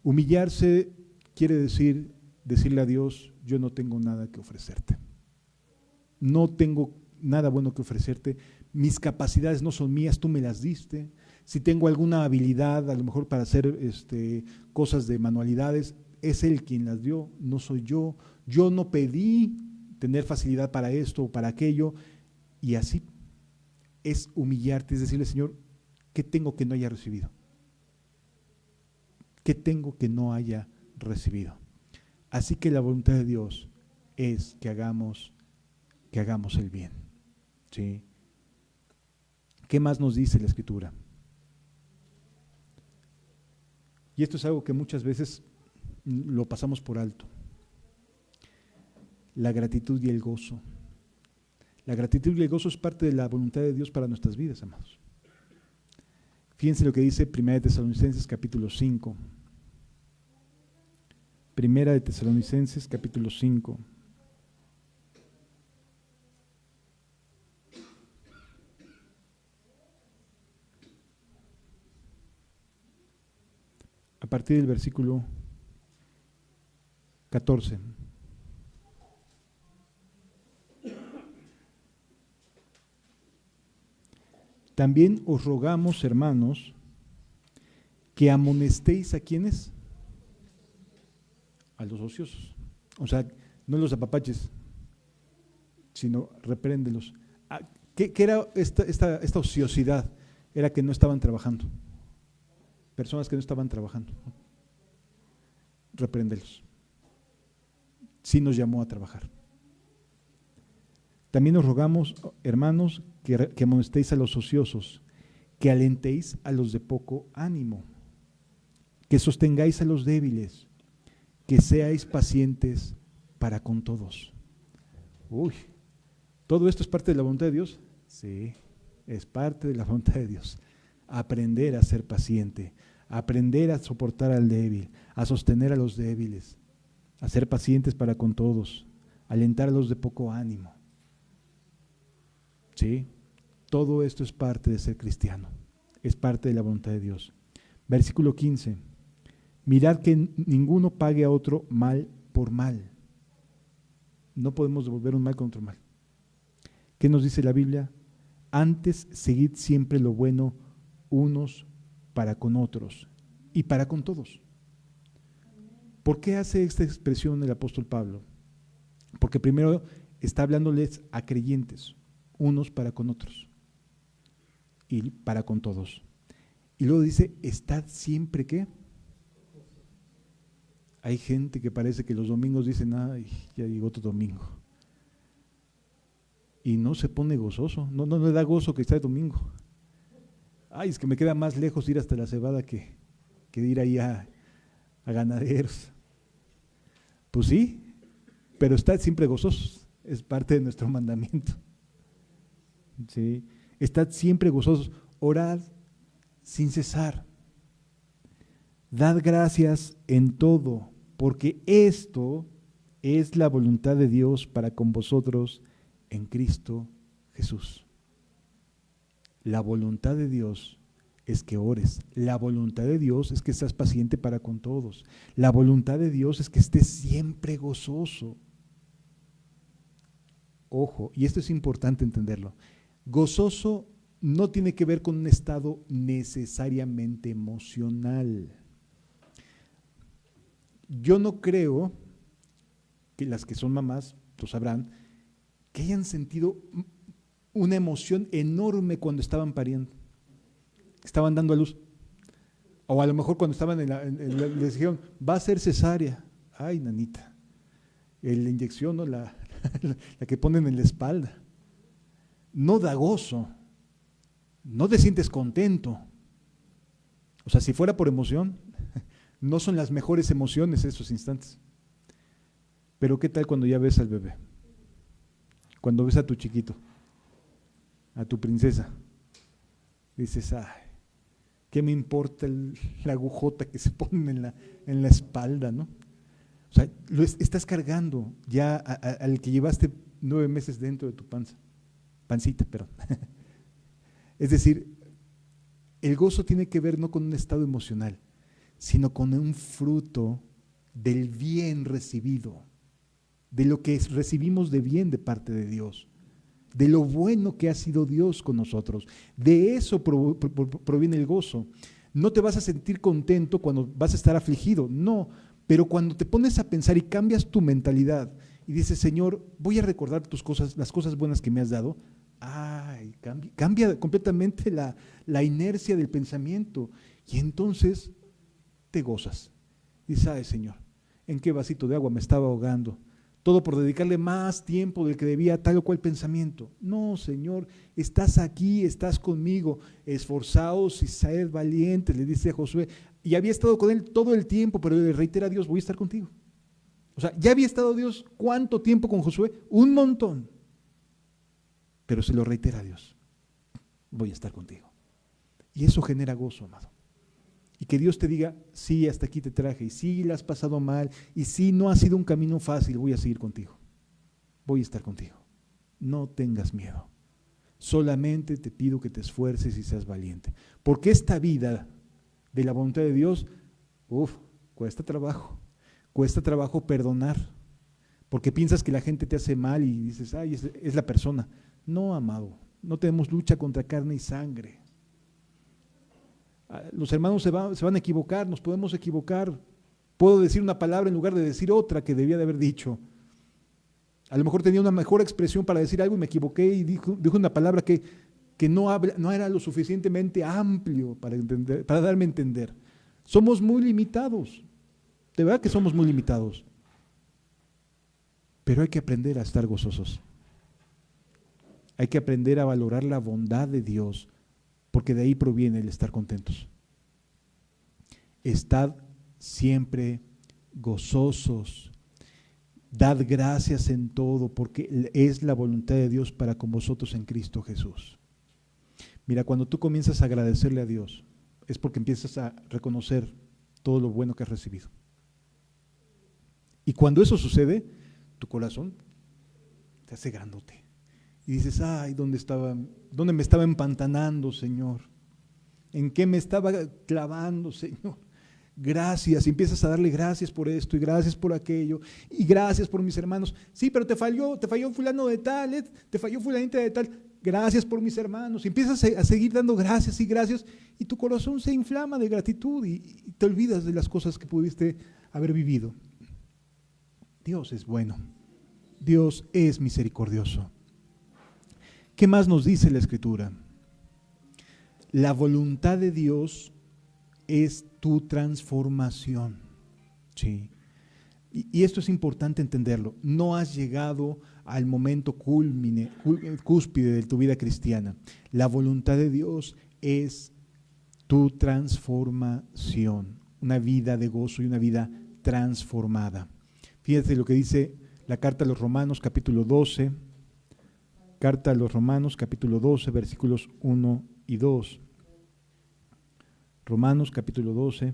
Humillarse quiere decirle a Dios, yo no tengo nada que ofrecerte. No tengo nada bueno que ofrecerte. Mis capacidades no son mías, tú me las diste. Si tengo alguna habilidad, a lo mejor para hacer cosas de manualidades, es Él quien las dio, no soy yo. Yo no pedí tener facilidad para esto o para aquello. Y así es humillarte, es decirle, Señor, ¿qué tengo que no haya recibido? ¿Qué tengo que no haya recibido? Así que la voluntad de Dios es que hagamos el bien. ¿Sí? ¿Qué más nos dice la Escritura? Y esto es algo que muchas veces lo pasamos por alto. La gratitud y el gozo. La gratitud y el gozo es parte de la voluntad de Dios para nuestras vidas, amados. Fíjense lo que dice 1 de Tesalonicenses capítulo 5. 1 de Tesalonicenses capítulo 5. A partir del versículo 14. También os rogamos, hermanos, que amonestéis a quienes, a los ociosos. O sea, no los apapaches, sino repréndelos. ¿Qué era esta ociosidad? Era que no estaban trabajando. Personas que no estaban trabajando. Repréndelos. Sí nos llamó a trabajar. También os rogamos, hermanos, que amonestéis a los ociosos, que alentéis a los de poco ánimo, que sostengáis a los débiles, que seáis pacientes para con todos. Uy, ¿todo esto es parte de la voluntad de Dios? Sí, es parte de la voluntad de Dios. Aprender a ser paciente, aprender a soportar al débil, a sostener a los débiles, a ser pacientes para con todos, alentar a los de poco ánimo. ¿Sí? Todo esto es parte de ser cristiano, es parte de la voluntad de Dios. Versículo 15, mirad que ninguno pague a otro mal por mal. No podemos devolver un mal con otro mal. ¿Qué nos dice la Biblia? Antes seguid siempre lo bueno unos para con otros y para con todos. ¿Por qué hace esta expresión el apóstol Pablo? Porque primero está hablándoles a creyentes, unos para con otros y para con todos. Y luego dice, estad siempre ¿qué? Hay gente que parece que los domingos dicen, ay, ya llegó otro domingo. Y no se pone gozoso, no le da gozo que está el domingo. Ay, es que me queda más lejos ir hasta la cebada que ir ahí a ganaderos. Pues sí, pero estad siempre gozosos, es parte de nuestro mandamiento. ¿Sí? Estad siempre gozosos, orad sin cesar, dad gracias en todo, porque esto es la voluntad de Dios para con vosotros en Cristo Jesús. La voluntad de Dios es que ores. La voluntad de Dios es que seas paciente para con todos. La voluntad de Dios es que estés siempre gozoso. Ojo, y esto es importante entenderlo. Gozoso no tiene que ver con un estado necesariamente emocional. Yo no creo que las que son mamás, lo sabrán, que hayan sentido una emoción enorme cuando estaban pariendo, estaban dando a luz. O a lo mejor cuando estaban les dijeron, va a ser cesárea. Ay, nanita, la inyección, ¿no? la que ponen en la espalda. No da gozo, no te sientes contento. O sea, si fuera por emoción, no son las mejores emociones esos instantes. Pero ¿qué tal cuando ya ves al bebé? Cuando ves a tu chiquito, a tu princesa, dices, ay, ¿qué me importa la agujota que se pone en la espalda, ¿no? O sea, estás cargando ya al que llevaste 9 meses dentro de tu pancita, perdón. Es decir, el gozo tiene que ver no con un estado emocional, sino con un fruto del bien recibido, de lo que recibimos de bien de parte de Dios, de lo bueno que ha sido Dios con nosotros. De eso proviene el gozo. No te vas a sentir contento cuando vas a estar afligido, no, pero cuando te pones a pensar y cambias tu mentalidad y dices, Señor, voy a recordar tus cosas, las cosas buenas que me has dado, ay, cambia completamente la inercia del pensamiento y entonces te gozas. Dices, ay, Señor, ¿en qué vasito de agua me estaba ahogando? Todo por dedicarle más tiempo del que debía a tal o cual pensamiento. No, Señor, estás aquí, estás conmigo, esforzaos y sed valientes, le dice a Josué. Y había estado con él todo el tiempo, pero le reitera a Dios, voy a estar contigo. O sea, ya había estado Dios, ¿cuánto tiempo con Josué? Un montón. Pero se lo reitera a Dios, voy a estar contigo. Y eso genera gozo, amado. Y que Dios te diga, sí, hasta aquí te traje, y sí, la has pasado mal, y sí, no ha sido un camino fácil, voy a seguir contigo. Voy a estar contigo. No tengas miedo. Solamente te pido que te esfuerces y seas valiente. Porque esta vida de la voluntad de Dios, cuesta trabajo perdonar. Porque piensas que la gente te hace mal y dices, ay, es la persona. No, amado, no tenemos lucha contra carne y sangre. Los hermanos se van a equivocar, nos podemos equivocar. Puedo decir una palabra en lugar de decir otra que debía de haber dicho. A lo mejor tenía una mejor expresión para decir algo y me equivoqué y dijo una palabra que no era lo suficientemente amplio para darme a entender. Somos muy limitados, de verdad que somos muy limitados. Pero hay que aprender a estar gozosos. Hay que aprender a valorar la bondad de Dios, porque de ahí proviene el estar contentos. Estad siempre gozosos, dad gracias en todo, porque es la voluntad de Dios para con vosotros en Cristo Jesús. Mira, cuando tú comienzas a agradecerle a Dios, es porque empiezas a reconocer todo lo bueno que has recibido. Y cuando eso sucede, tu corazón te hace grandote. Y dices, ay, ¿dónde me estaba empantanando, Señor? ¿En qué me estaba clavando, Señor? Gracias, y empiezas a darle gracias por esto y gracias por aquello y gracias por mis hermanos. Sí, pero te falló fulano de tal, te falló fulanita de tal. Gracias por mis hermanos. Y empiezas a seguir dando gracias y tu corazón se inflama de gratitud y te olvidas de las cosas que pudiste haber vivido. Dios es bueno. Dios es misericordioso. ¿Qué más nos dice la Escritura? La voluntad de Dios es tu transformación. ¿Sí? Y esto es importante entenderlo. No has llegado al momento cúspide de tu vida cristiana. La voluntad de Dios es tu transformación. Una vida de gozo y una vida transformada. Fíjate lo que dice la carta a los Romanos, capítulo 12. Carta a los Romanos, capítulo 12, versículos 1 y 2. Romanos, capítulo 12.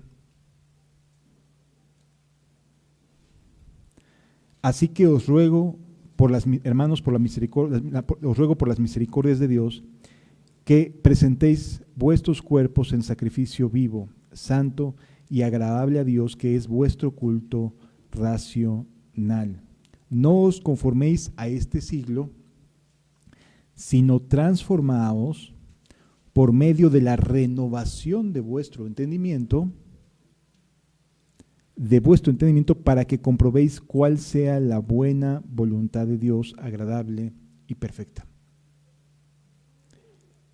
Así que os ruego, hermanos, os ruego por las misericordias de Dios, que presentéis vuestros cuerpos en sacrificio vivo, santo y agradable a Dios, que es vuestro culto racional. No os conforméis a este siglo, sino transformaos por medio de la renovación de vuestro entendimiento, para que comprobéis cuál sea la buena voluntad de Dios, agradable y perfecta.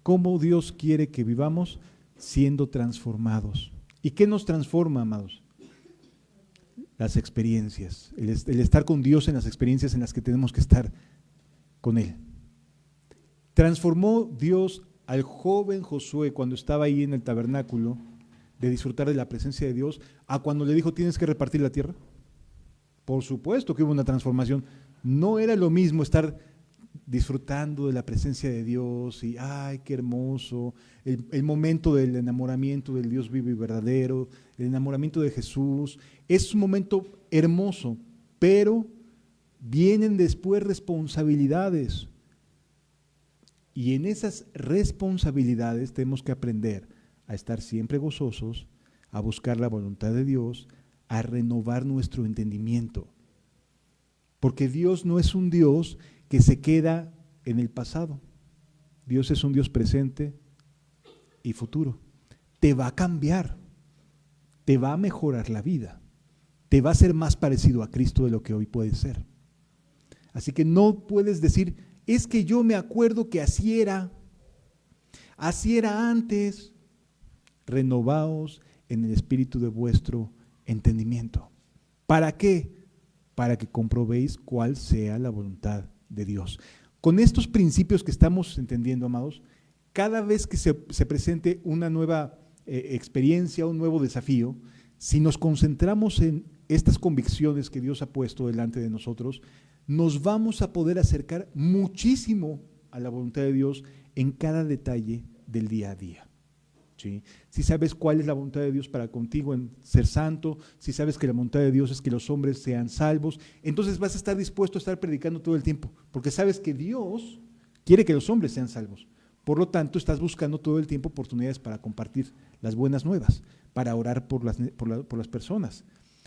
¿Cómo Dios quiere que vivamos? Siendo transformados. ¿Y qué nos transforma, amados? Las experiencias, el estar con Dios en las experiencias en las que tenemos que estar con Él. Transformó Dios al joven Josué cuando estaba ahí en el tabernáculo, de disfrutar de la presencia de Dios, a cuando le dijo tienes que repartir la tierra. Por supuesto que hubo una transformación. No era lo mismo estar disfrutando de la presencia de Dios y ¡ay, qué hermoso! El momento del enamoramiento del Dios vivo y verdadero, el enamoramiento de Jesús, es un momento hermoso, pero vienen después responsabilidades. Y en esas responsabilidades tenemos que aprender a estar siempre gozosos, a buscar la voluntad de Dios, a renovar nuestro entendimiento. Porque Dios no es un Dios que se queda en el pasado. Dios es un Dios presente y futuro. Te va a cambiar, te va a mejorar la vida, te va a hacer más parecido a Cristo de lo que hoy puedes ser. Así que no puedes decir, es que yo me acuerdo que así era antes. Renovaos en el espíritu de vuestro entendimiento. ¿Para qué? Para que comprobéis cuál sea la voluntad de Dios. Con estos principios que estamos entendiendo, amados, cada vez que se presente una nueva experiencia, un nuevo desafío, si nos concentramos en estas convicciones que Dios ha puesto delante de nosotros, nos vamos a poder acercar muchísimo a la voluntad de Dios en cada detalle del día a día. ¿Sí? Si sabes cuál es la voluntad de Dios para contigo en ser santo, si sabes que la voluntad de Dios es que los hombres sean salvos, entonces vas a estar dispuesto a estar predicando todo el tiempo, porque sabes que Dios quiere que los hombres sean salvos. Por lo tanto, estás buscando todo el tiempo oportunidades para compartir las buenas nuevas, para orar por las personas,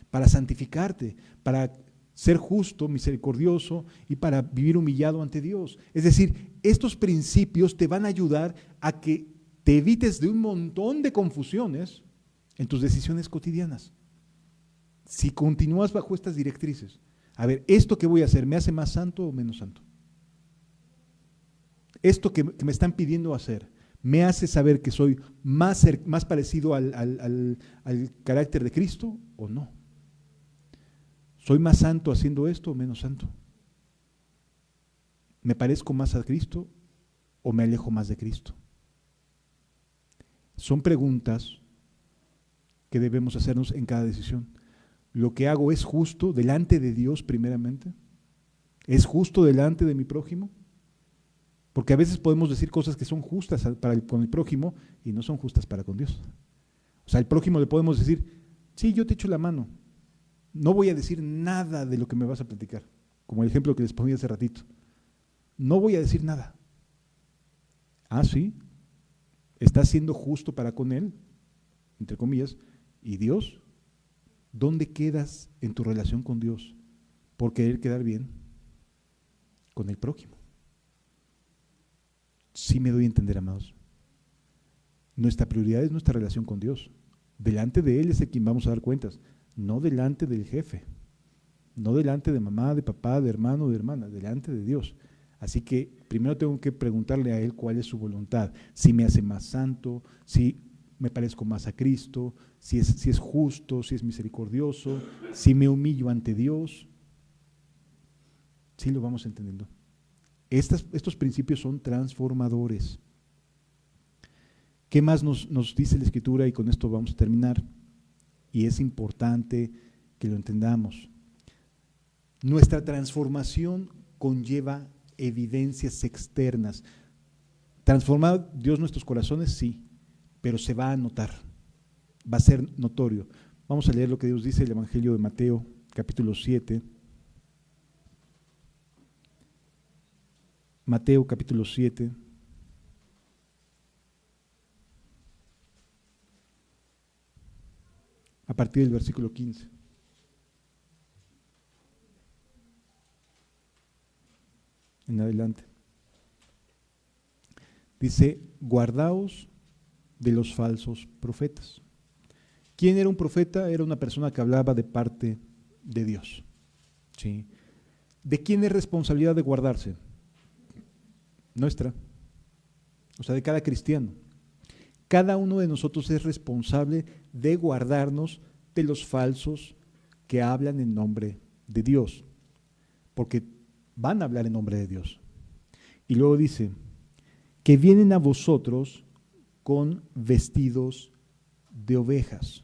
para santificarte, para ser justo, misericordioso y para vivir humillado ante Dios. Es decir, estos principios te van a ayudar a que te evites de un montón de confusiones en tus decisiones cotidianas. Si continúas bajo estas directrices, a ver, ¿esto que voy a hacer me hace más santo o menos santo? ¿Esto que me están pidiendo hacer me hace saber que soy más parecido al carácter de Cristo o no? ¿Soy más santo haciendo esto o menos santo? ¿Me parezco más a Cristo o me alejo más de Cristo? Son preguntas que debemos hacernos en cada decisión. ¿Lo que hago es justo delante de Dios primeramente? ¿Es justo delante de mi prójimo? Porque a veces podemos decir cosas que son justas con el prójimo y no son justas para con Dios. O sea, al prójimo le podemos decir, sí, yo te echo la mano. No voy a decir nada de lo que me vas a platicar, como el ejemplo que les ponía hace ratito. No voy a decir nada. Ah, sí. ¿Estás siendo justo para con él? Entre comillas. ¿Y Dios? ¿Dónde quedas en tu relación con Dios por querer quedar bien con el prójimo? Sí me doy a entender, amados. Nuestra prioridad es nuestra relación con Dios. Delante de Él es el quien vamos a dar cuentas, no delante del jefe, no delante de mamá, de papá, de hermano, de hermana, delante de Dios. Así que primero tengo que preguntarle a Él cuál es su voluntad, si me hace más santo, si me parezco más a Cristo, si es justo, si es misericordioso, si me humillo ante Dios. Sí lo vamos entendiendo. Estos principios son transformadores. ¿Qué más nos dice la Escritura? Y con esto vamos a terminar. Y es importante que lo entendamos. Nuestra transformación conlleva evidencias externas. ¿Transformar Dios nuestros corazones? Sí, pero se va a notar, va a ser notorio. Vamos a leer lo que Dios dice en el Evangelio de Mateo, capítulo 7. Mateo, capítulo 7. partir del versículo 15. En adelante. Dice, guardaos de los falsos profetas. ¿Quién era un profeta? Era una persona que hablaba de parte de Dios. ¿Sí? ¿De quién es responsabilidad de guardarse? Nuestra. O sea, de cada cristiano. Cada uno de nosotros es responsable de guardarnos de los falsos que hablan en nombre de Dios. Porque van a hablar en nombre de Dios. Y luego dice, que vienen a vosotros con vestidos de ovejas.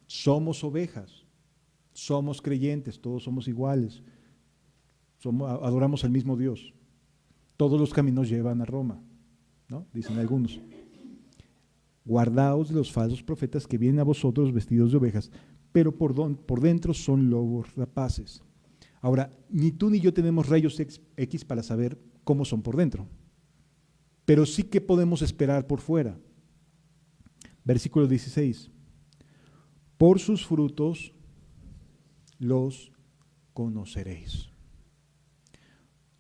Somos ovejas, somos creyentes, todos somos iguales, adoramos al mismo Dios. Todos los caminos llevan a Roma, ¿no? Dicen algunos. Guardaos de los falsos profetas que vienen a vosotros vestidos de ovejas, pero por dentro son lobos rapaces. Ahora, ni tú ni yo tenemos rayos X para saber cómo son por dentro, pero sí que podemos esperar por fuera. Versículo 16. Por sus frutos los conoceréis.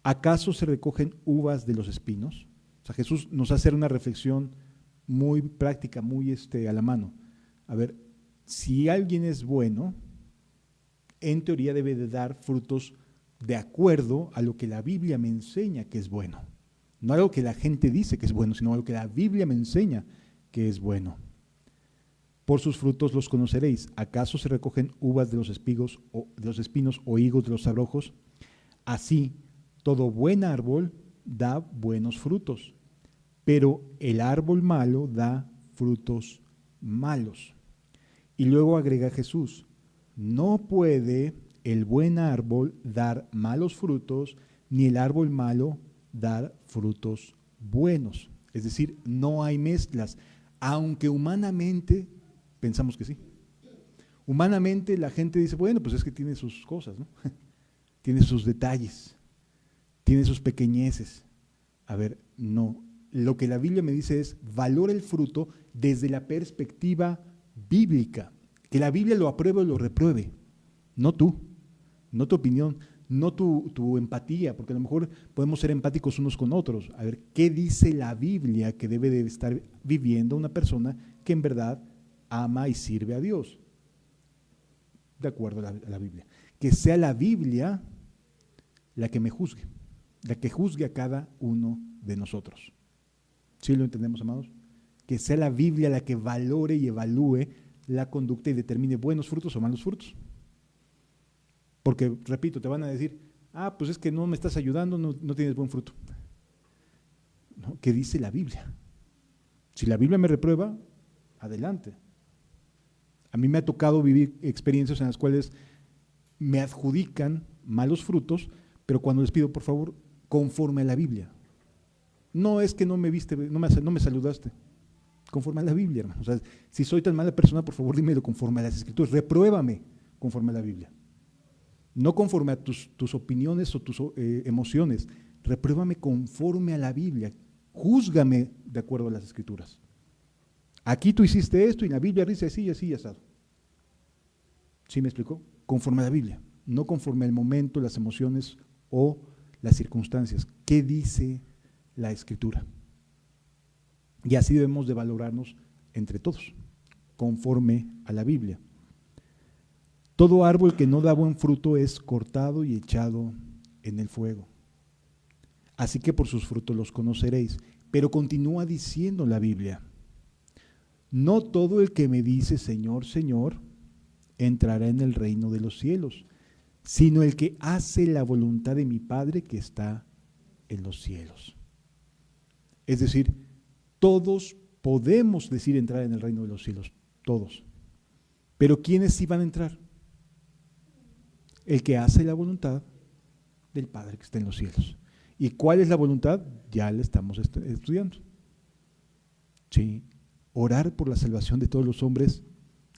¿Acaso se recogen uvas de los espinos? O sea, Jesús nos hace una reflexión muy práctica, muy a la mano. A ver, si alguien es bueno, en teoría debe de dar frutos de acuerdo a lo que la Biblia me enseña que es bueno. No algo que la gente dice que es bueno, sino algo que la Biblia me enseña que es bueno. Por sus frutos los conoceréis. ¿Acaso se recogen uvas de los espinos o higos de los abrojos? Así, todo buen árbol da buenos frutos, pero el árbol malo da frutos malos. Y luego agrega Jesús, no puede el buen árbol dar malos frutos, ni el árbol malo dar frutos buenos. Es decir, no hay mezclas, aunque humanamente pensamos que sí. Humanamente la gente dice, bueno, pues es que tiene sus cosas, ¿no? Tiene sus detalles, tiene sus pequeñeces. A ver, no. Lo que la Biblia me dice es, valora el fruto desde la perspectiva bíblica. Que la Biblia lo apruebe o lo repruebe. No tú, no tu opinión, no tu empatía, porque a lo mejor podemos ser empáticos unos con otros. A ver, ¿qué dice la Biblia que debe de estar viviendo una persona que en verdad ama y sirve a Dios? De acuerdo a la Biblia. Que sea la Biblia la que me juzgue, la que juzgue a cada uno de nosotros. ¿Sí lo entendemos, amados? Que sea la Biblia la que valore y evalúe la conducta y determine buenos frutos o malos frutos. Porque, repito, te van a decir, pues es que no me estás ayudando, no tienes buen fruto. ¿No? ¿Qué dice la Biblia? Si la Biblia me reprueba, adelante. A mí me ha tocado vivir experiencias en las cuales me adjudican malos frutos, pero cuando les pido, por favor, conforme a la Biblia. No es que no me viste, no me saludaste. Conforme a la Biblia, hermano. O sea, si soy tan mala persona, por favor, dímelo conforme a las Escrituras. Repruébame conforme a la Biblia. No conforme a tus opiniones o tus emociones. Repruébame conforme a la Biblia. Júzgame de acuerdo a las Escrituras. Aquí tú hiciste esto y la Biblia dice así y así y asado. ¿Sí me explicó? Conforme a la Biblia, no conforme al momento, las emociones o las circunstancias. ¿Qué dice la Escritura? Y así debemos de valorarnos entre todos, conforme a la Biblia. Todo árbol que no da buen fruto es cortado y echado en el fuego. Así que por sus frutos los conoceréis. Pero continúa diciendo la Biblia, no todo el que me dice Señor, Señor, entrará en el reino de los cielos, sino el que hace la voluntad de mi Padre que está en los cielos. Es decir, todos podemos decir entrar en el reino de los cielos, todos. Pero ¿quiénes sí van a entrar? El que hace la voluntad del Padre que está en los cielos. ¿Y cuál es la voluntad? Ya la estamos estudiando. Sí, orar por la salvación de todos los hombres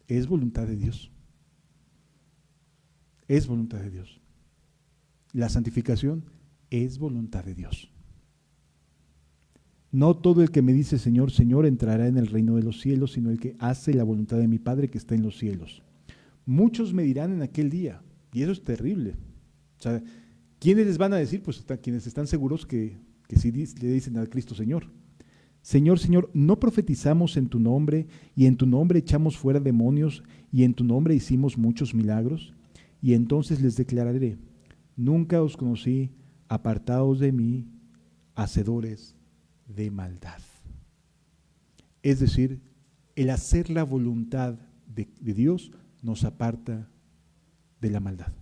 es voluntad de Dios. Es voluntad de Dios. La santificación es voluntad de Dios. No todo el que me dice Señor, Señor entrará en el reino de los cielos, sino el que hace la voluntad de mi Padre que está en los cielos. Muchos me dirán en aquel día, y eso es terrible. O sea, ¿quiénes les van a decir? Pues quienes están seguros que sí le dicen al Cristo Señor. Señor, Señor, ¿no profetizamos en tu nombre y en tu nombre echamos fuera demonios y en tu nombre hicimos muchos milagros? Y entonces les declararé, nunca os conocí, apartaos de mí, hacedores de maldad. Es decir, el hacer la voluntad de Dios nos aparta de la maldad.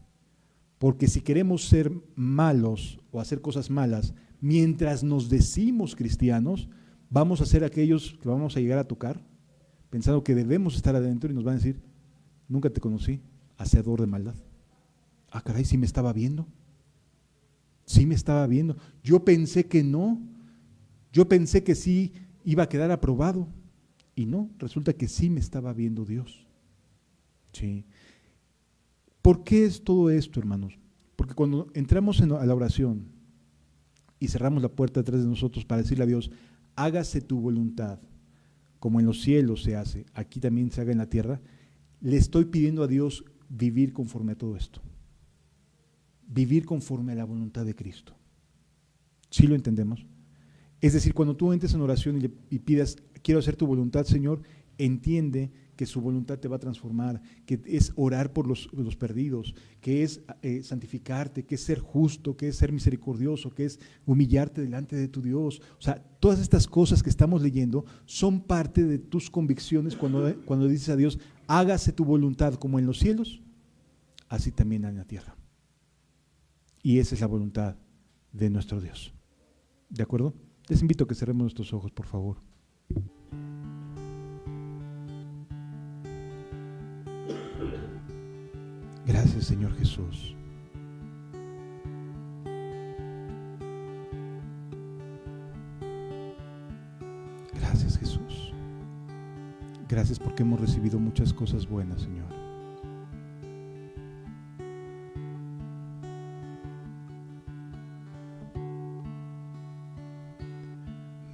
Porque si queremos ser malos o hacer cosas malas, mientras nos decimos cristianos, vamos a ser aquellos que vamos a llegar a tocar, pensando que debemos estar adentro y nos van a decir, nunca te conocí, hacedor de maldad. Ah, caray, sí me estaba viendo. Sí me estaba viendo. Yo pensé que no. Yo pensé que sí iba a quedar aprobado. Y no, resulta que sí me estaba viendo Dios. Sí. ¿Por qué es todo esto, hermanos? Porque cuando entramos a la oración y cerramos la puerta detrás de nosotros para decirle a Dios, hágase tu voluntad, como en los cielos se hace, aquí también se haga en la tierra, le estoy pidiendo a Dios vivir conforme a todo esto. Vivir conforme a la voluntad de Cristo. ¿Sí lo entendemos? Es decir, cuando tú entres en oración y pidas, quiero hacer tu voluntad, Señor, entiende que su voluntad te va a transformar, que es orar por los perdidos, que es santificarte, que es ser justo, que es ser misericordioso, que es humillarte delante de tu Dios. O sea, todas estas cosas que estamos leyendo son parte de tus convicciones cuando dices a Dios, hágase tu voluntad como en los cielos, así también en la tierra. Y esa es la voluntad de nuestro Dios. ¿De acuerdo? Les invito a que cerremos nuestros ojos, por favor. Gracias, Señor Jesús. Gracias, Jesús. Gracias porque hemos recibido muchas cosas buenas, Señor.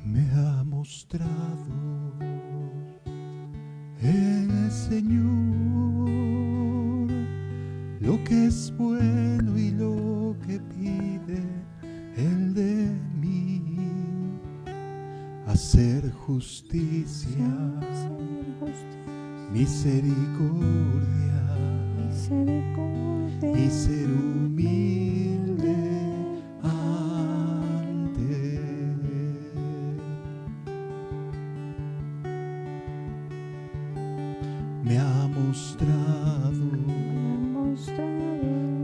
Me ha mostrado el Señor lo que es bueno y lo que pide Él de mí, hacer justicia, misericordia y ser humilde ante Él. Me ha mostrado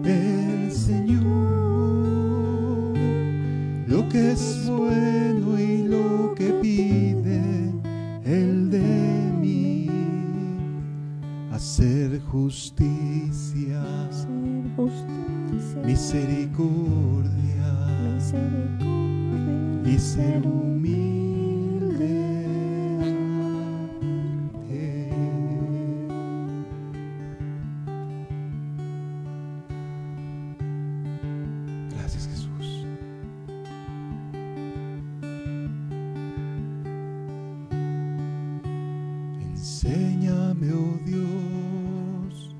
el Señor lo que es bueno y lo que pide Él de mí, hacer justicia, misericordia y ser humilde ante Él. Gracias, Jesús. Enséñame, oh Dios,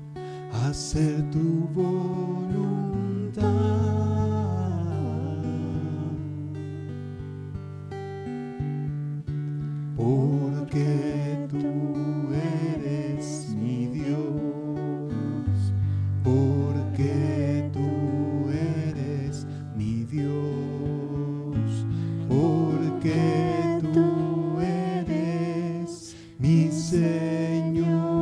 a hacer tu voluntad, porque tú eres mi Dios, porque tú eres mi Dios, porque tú eres mi Señor.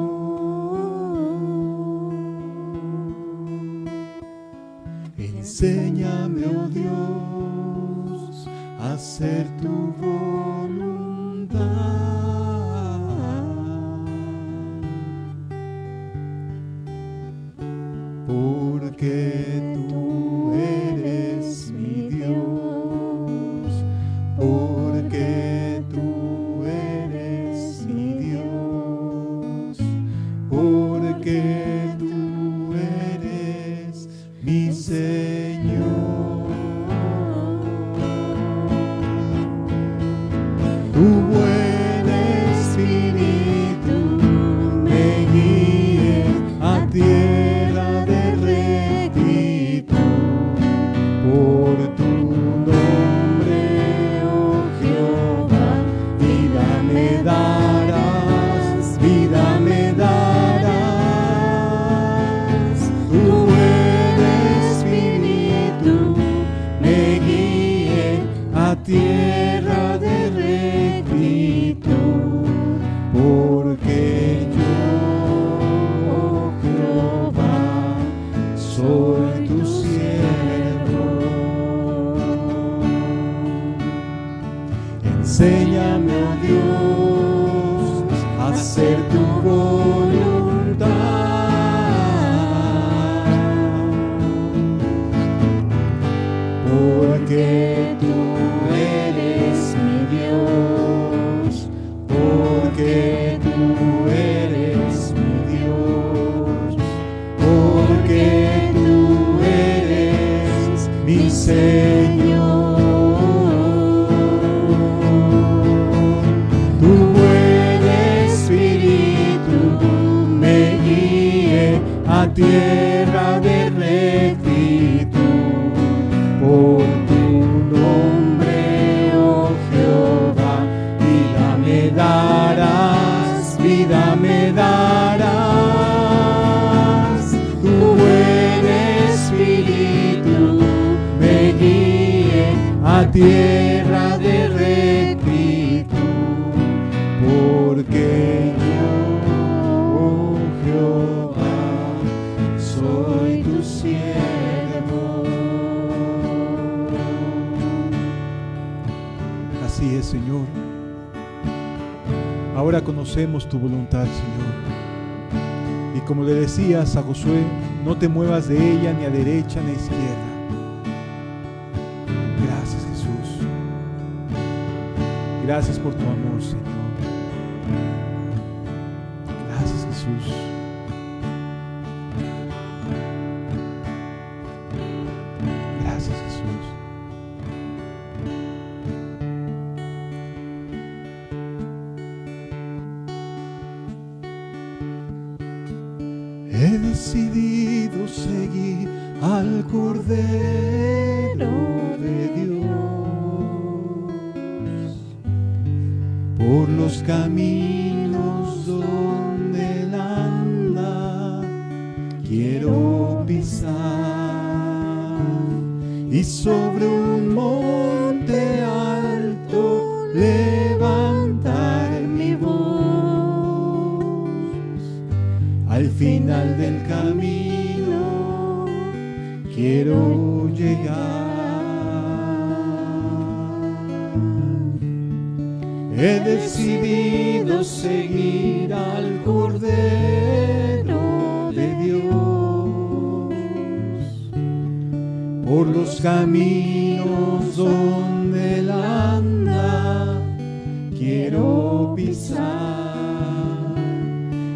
Enséñame, oh Dios, a hacer tu voluntad, porque tú eres mi Dios, porque tú eres mi Dios, porque tú eres mi Señor. tu buen espíritu me guíe a tierra de rectitud. Por tu nombre, oh Jehová, vida me darás, vida me darás. Tu buen espíritu me guíe a tierra de rectitud, porque yo, oh Jehová, soy tu siervo. Enséñame, oh Dios, a hacer tu voluntad, porque tú eres mi Dios, porque tú eres mi Dios, porque tú eres mi Señor. Tu buen espíritu me guíe a tierra de rectitud. Por tu nombre, oh Jehová, vida me darás, vida me darás. Tu buen espíritu me guíe a tierra de rectitud, porque yo, oh Jehová, soy tu siervo. Así es, Señor. Ahora conocemos tu voluntad, Señor. Y como le decías a Josué, no te muevas de ella ni a derecha ni a izquierda. Gracias, Jesús. Gracias por tu amor, Señor. Gracias, Jesús. Gracias, Jesús. He decidido seguir al Cordero de Dios por los caminos donde Él anda. Quiero pisar y sobre un monte alto levantar mi voz. Al final del camino quiero llegar. He decidido seguir al Cordero de Dios por los caminos donde Él anda. Quiero pisar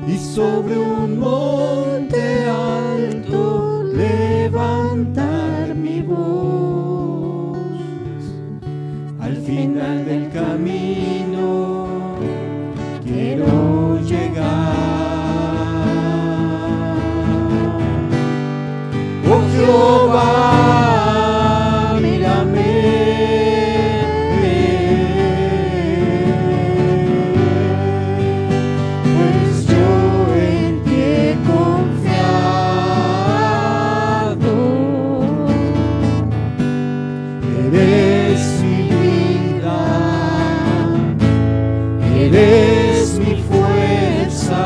y sobre un monte alto levantar mi voz. Al final del camino quiero llegar. Oh Jehová, mírame. Eres mi fuerza,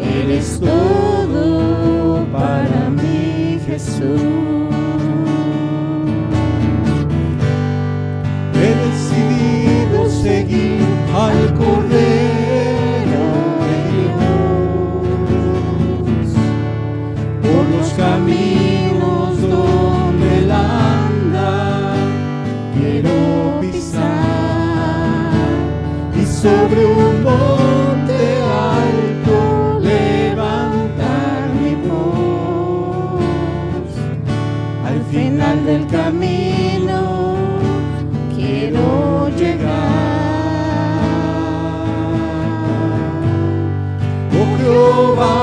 eres todo para mí, Jesús. He decidido seguir al Cordero de Dios por los caminos donde Él anda. Quiero sobre un monte alto levantar mi voz. Al final del camino quiero llegar. Oh Jehová,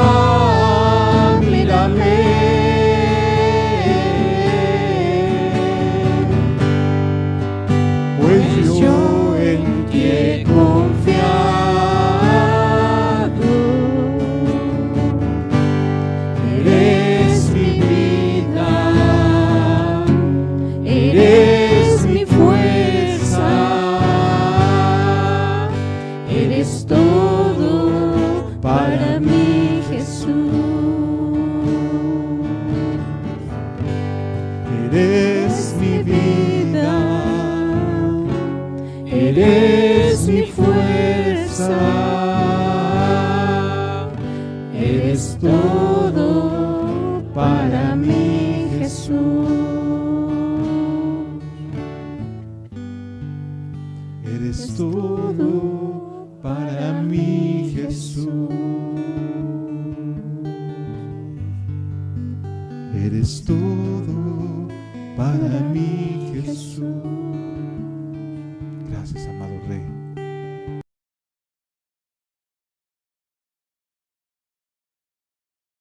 mírame, pues yo en ti he confiado. Eres mi vida, eres mi fuerza, eres todo para mí, Jesús. Eres mi vida, eres mi fuerza, eres todo para mí, Jesús. Eres todo para mí, Jesús. Eres todo para mí, Jesús. Gracias, amado Rey.